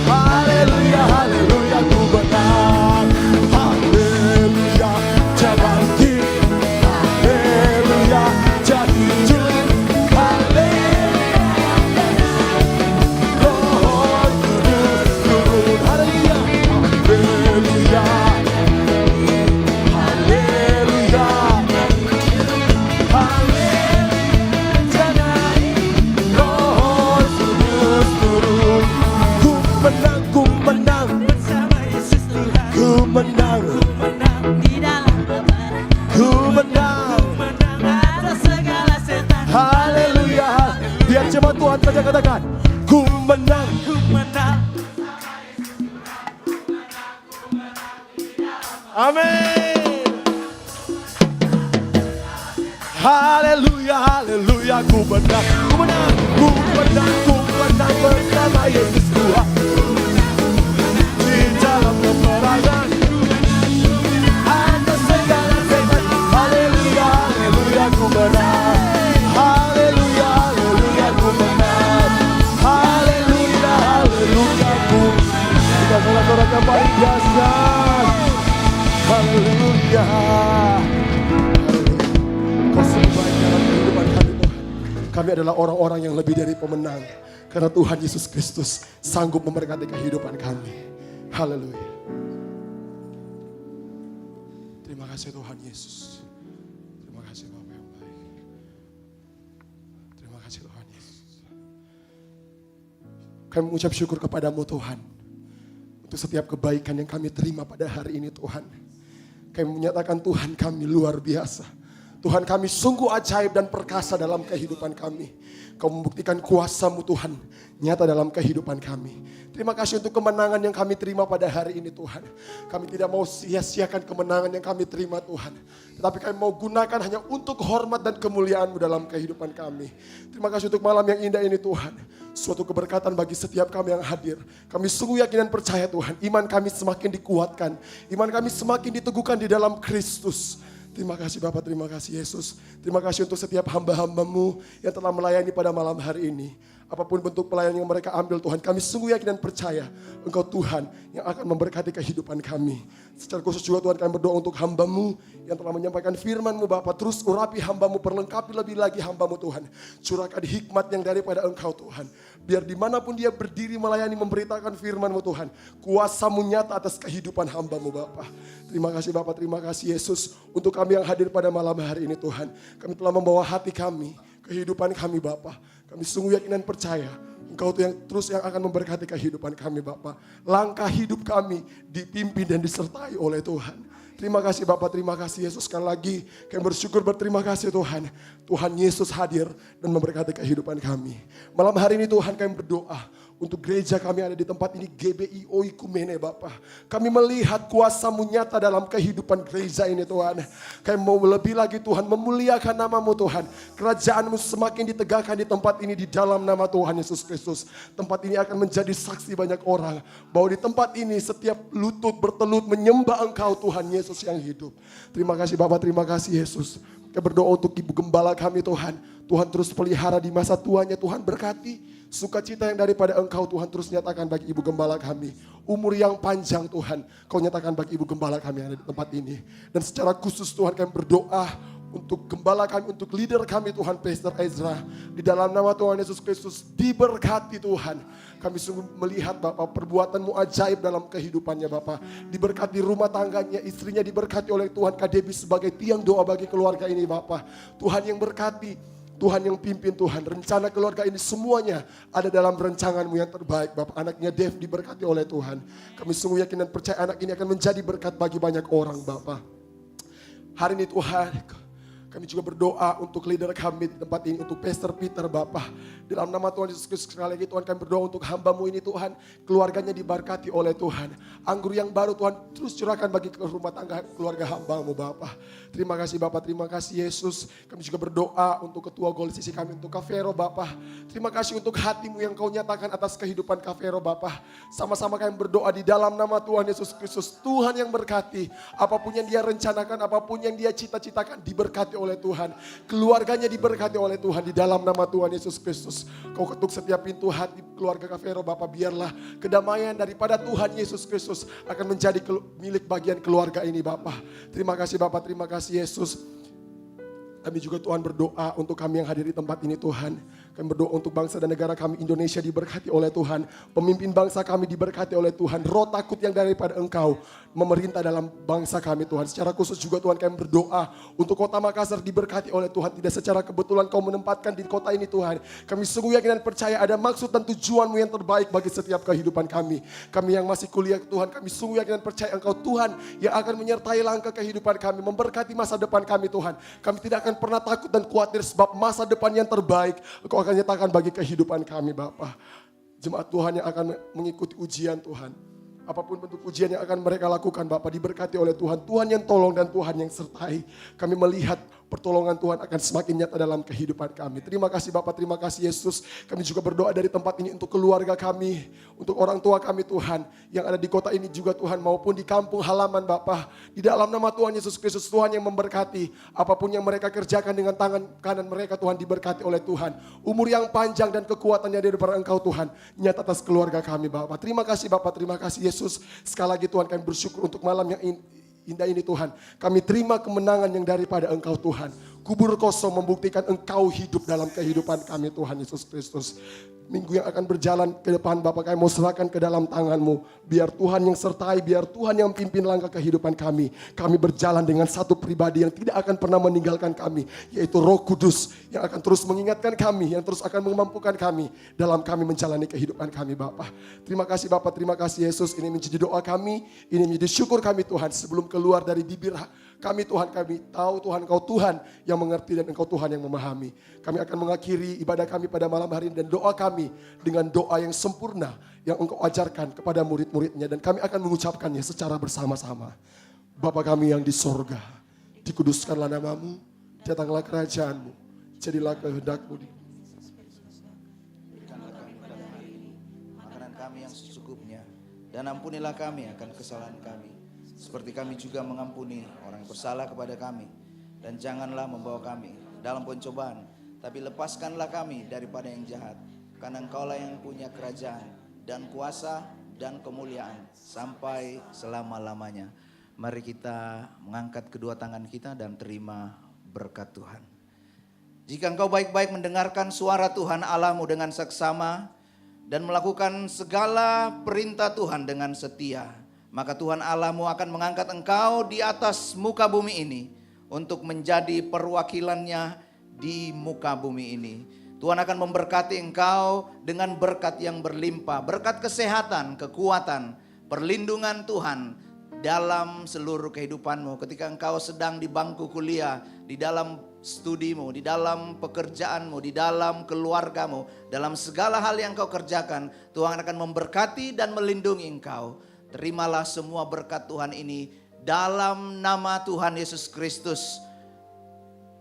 Haleluya, haleluya, ku menang. Haleluya, Dia bangkit. Haleluya, Dia hidup. Haleluya, Roh Kudus turun. Haleluya, haleluya, haleluya, haleluya, Roh Kudus turun. Ku menang, ku menang bersama Yesus Tuhan. Ku menang di dalam peperangan. Ku menang atas segala setan. Haleluya. Biar jemaat Tuhan saja katakan, ku menang. Ku menang. Amin. Haleluya, haleluya, ku menang, ku menang, ku menang, ku menang bersama Yesus Tuhan. Di dalam peperangan atas segala setan. Haleluya, haleluya, ku menang. Haleluya, haleluya, ku menang. Haleluya, haleluya, ku. Kita sorak-sorak yang paling dahsyat. Haleluya. Kau sungguh baik dalam kehidupan kami Tuhan. Kami adalah orang-orang yang lebih dari pemenang. Karena Tuhan Yesus Kristus sanggup memberkati kehidupan kami. Haleluya. Terima kasih Tuhan Yesus. Terima kasih Bapa yang baik. Terima kasih Tuhan Yesus. Kami mengucap syukur kepadamu Tuhan. Untuk setiap kebaikan yang kami terima pada hari ini Tuhan. Kami menyatakan Tuhan kami luar biasa. Tuhan kami sungguh ajaib dan perkasa dalam kehidupan kami. Kau membuktikan kuasa-Mu Tuhan nyata dalam kehidupan kami. Terima kasih untuk kemenangan yang kami terima pada hari ini Tuhan. Kami tidak mau sia-siakan kemenangan yang kami terima Tuhan. Tetapi kami mau gunakan hanya untuk hormat dan kemuliaan-Mu dalam kehidupan kami. Terima kasih untuk malam yang indah ini Tuhan. Suatu keberkatan bagi setiap kami yang hadir. Kami sungguh yakin dan percaya Tuhan. Iman kami semakin dikuatkan. Iman kami semakin diteguhkan di dalam Kristus. Terima kasih Bapak, terima kasih Yesus. Terima kasih untuk setiap hamba-hamba-Mu yang telah melayani pada malam hari ini. Apapun bentuk pelayanan yang mereka ambil Tuhan, kami sungguh yakin dan percaya Engkau Tuhan yang akan memberkati kehidupan kami. Secara khusus juga Tuhan kami berdoa untuk hamba-Mu yang telah menyampaikan firman-Mu Bapak. Terus urapi hamba-Mu, perlengkapi lebih lagi hamba-Mu Tuhan. Curahkan hikmat yang daripada Engkau Tuhan. Biar dimanapun dia berdiri melayani memberitakan firman-Mu Tuhan. Kuasa-Mu nyata atas kehidupan hamba-Mu Bapak. Terima kasih Bapak, terima kasih Yesus. Untuk kami yang hadir pada malam hari ini Tuhan. Kami telah membawa hati kami, kehidupan kami Bapak. Kami sungguh yakin dan percaya Engkau tuh yang terus yang akan memberkati kehidupan kami Bapak. Langkah hidup kami dipimpin dan disertai oleh Tuhan. Terima kasih Bapak, terima kasih Yesus. Sekali lagi kami bersyukur berterima kasih Tuhan. Tuhan Yesus hadir dan memberkati kehidupan kami. Malam hari ini Tuhan kami berdoa Untuk gereja kami ada di tempat ini, GBI Oikumene Bapa. Kami melihat kuasa-Mu nyata dalam kehidupan gereja ini Tuhan. Kami mau lebih lagi Tuhan memuliakan nama-Mu Tuhan. Kerajaan-Mu semakin ditegakkan di tempat ini di dalam nama Tuhan Yesus Kristus. Tempat ini akan menjadi saksi banyak orang. Bahwa di tempat ini setiap lutut bertelut menyembah Engkau Tuhan Yesus yang hidup. Terima kasih Bapak, terima kasih Yesus. Kami berdoa untuk Ibu Gembala kami Tuhan. Tuhan terus pelihara di masa tuanya, Tuhan berkati. Sukacita yang daripada Engkau Tuhan terus nyatakan bagi Ibu Gembala kami. Umur yang panjang Tuhan, Kau nyatakan bagi Ibu Gembala kami yang ada di tempat ini. Dan secara khusus Tuhan kami berdoa untuk gembala kami, untuk leader kami Tuhan, Pastor Ezra. Di dalam nama Tuhan Yesus Kristus diberkati Tuhan. Kami sungguh melihat Bapak perbuatan-Mu ajaib dalam kehidupannya Bapak. Diberkati rumah tangganya, istrinya diberkati oleh Tuhan. Kak Debbie sebagai tiang doa bagi keluarga ini Bapak. Tuhan yang berkati, Tuhan yang pimpin Tuhan. Rencana keluarga ini semuanya ada dalam rancangan-Mu yang terbaik Bapak. Anaknya Dev diberkati oleh Tuhan. Kami sungguh yakin dan percaya anak ini akan menjadi berkat bagi banyak orang Bapak. Hari ini Tuhan, kami juga berdoa untuk leader kami di tempat ini, untuk Pastor Peter Bapak. Dalam nama Tuhan Yesus Kristus sekali lagi Tuhan kami berdoa untuk hamba-Mu ini Tuhan. Keluarganya diberkati oleh Tuhan. Anggur yang baru Tuhan terus curahkan bagi rumah tangga keluarga hamba-Mu Bapak. Terima kasih Bapak, terima kasih Yesus. Kami juga berdoa untuk ketua Gol Sisi kami, untuk Kavero Bapak. Terima kasih untuk hati-Mu yang Kau nyatakan atas kehidupan Kavero Bapak. Sama-sama kami berdoa di dalam nama Tuhan Yesus Kristus. Tuhan yang berkati, apapun yang dia rencanakan, apapun yang dia cita-citakan diberkati oleh Tuhan. Keluarganya diberkati oleh Tuhan di dalam nama Tuhan Yesus Kristus. Kau ketuk setiap pintu hati keluarga Kavero Bapak. Biarlah kedamaian daripada Tuhan Yesus Kristus akan menjadi milik bagian keluarga ini Bapak. Terima kasih Bapak, terima kasih Yesus. Kami juga Tuhan berdoa untuk kami yang hadir di tempat ini Tuhan. Kami berdoa untuk bangsa dan negara kami Indonesia diberkati oleh Tuhan. Pemimpin bangsa kami diberkati oleh Tuhan. Roh takut yang daripada Engkau memerintah dalam bangsa kami Tuhan. Secara khusus juga Tuhan kami berdoa untuk kota Makassar diberkati oleh Tuhan. Tidak secara kebetulan Kau menempatkan di kota ini Tuhan. Kami sungguh yakin dan percaya ada maksud dan tujuan-Mu yang terbaik bagi setiap kehidupan kami. Kami yang masih kuliah Tuhan, kami sungguh yakin dan percaya Engkau Tuhan yang akan menyertai langkah kehidupan kami. Memberkati masa depan kami Tuhan. Kami tidak akan pernah takut dan khawatir sebab masa depan yang terbaik Engkau akan nyatakan bagi kehidupan kami Bapa. Jemaat Tuhan yang akan mengikuti ujian Tuhan. Apapun bentuk ujian yang akan mereka lakukan Bapa diberkati oleh Tuhan. Tuhan yang tolong dan Tuhan yang sertai. Kami melihat pertolongan Tuhan akan semakin nyata dalam kehidupan kami. Terima kasih Bapak, terima kasih Yesus. Kami juga berdoa dari tempat ini untuk keluarga kami, untuk orang tua kami Tuhan, yang ada di kota ini juga Tuhan, maupun di kampung halaman Bapak. Di dalam nama Tuhan Yesus Kristus, Tuhan yang memberkati. Apapun yang mereka kerjakan dengan tangan kanan mereka Tuhan diberkati oleh Tuhan. Umur yang panjang dan kekuatannya daripada Engkau Tuhan, nyata atas keluarga kami Bapak. Terima kasih Bapak, terima kasih Yesus. Sekali lagi Tuhan kami bersyukur untuk malam yang indah ini Tuhan. Kami terima kemenangan yang daripada Engkau Tuhan. Kubur kosong membuktikan Engkau hidup dalam kehidupan kami Tuhan Yesus Kristus. Minggu yang akan berjalan ke depan Bapak kami mau serahkan ke dalam tangan-Mu. Biar Tuhan yang sertai, biar Tuhan yang pimpin langkah kehidupan kami. Kami berjalan dengan satu pribadi yang tidak akan pernah meninggalkan kami. Yaitu Roh Kudus yang akan terus mengingatkan kami, yang terus akan memampukan kami dalam kami menjalani kehidupan kami Bapak. Terima kasih Bapak, terima kasih Yesus. Ini menjadi doa kami, ini menjadi syukur kami Tuhan. Sebelum keluar dari bibir kami Tuhan, kami tahu Tuhan Engkau Tuhan yang mengerti dan Engkau Tuhan yang memahami. Kami akan mengakhiri ibadah kami pada malam hari ini dan doa kami dengan doa yang sempurna yang Engkau ajarkan kepada murid-muridnya, dan kami akan mengucapkannya secara bersama-sama. Bapa kami yang di sorga, dikuduskanlah nama-Mu, datanglah kerajaan-Mu, jadilah kehendak-Mu di makanan kami yang secukupnya, dan ampunilah kami akan kesalahan kami, seperti kami juga mengampuni orang yang bersalah kepada kami. Dan janganlah membawa kami dalam pencobaan, tapi lepaskanlah kami daripada yang jahat. Karena Engkaulah yang punya kerajaan dan kuasa dan kemuliaan sampai selama-lamanya. Mari kita mengangkat kedua tangan kita dan terima berkat Tuhan. Jika engkau baik-baik mendengarkan suara Tuhan Allahmu dengan seksama dan melakukan segala perintah Tuhan dengan setia, maka Tuhan Allahmu akan mengangkat engkau di atas muka bumi ini untuk menjadi perwakilannya di muka bumi ini. Tuhan akan memberkati engkau dengan berkat yang berlimpah, berkat kesehatan, kekuatan, perlindungan Tuhan dalam seluruh kehidupanmu. Ketika engkau sedang di bangku kuliah, di dalam studimu, di dalam pekerjaanmu, di dalam keluargamu, dalam segala hal yang kau kerjakan, Tuhan akan memberkati dan melindungi engkau. Terimalah semua berkat Tuhan ini dalam nama Tuhan Yesus Kristus.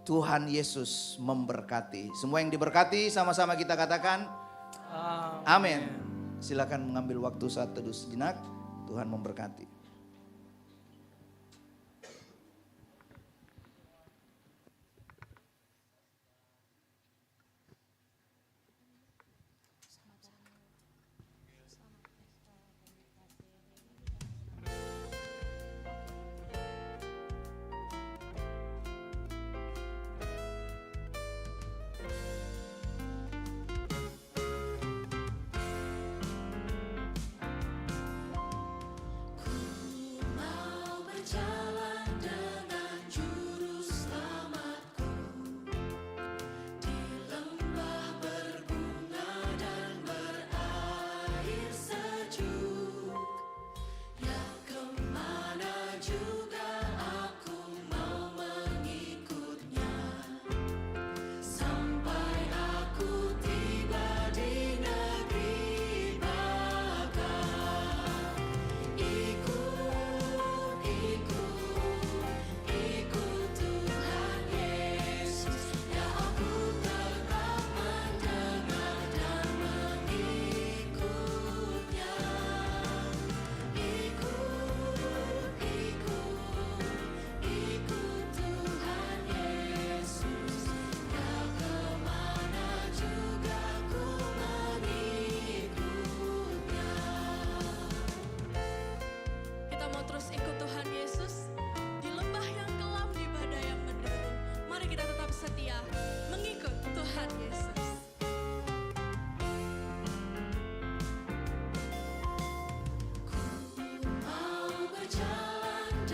Tuhan Yesus memberkati. Semua yang diberkati sama-sama kita katakan amin. Silakan mengambil waktu saat teduh sejenak. Tuhan memberkati.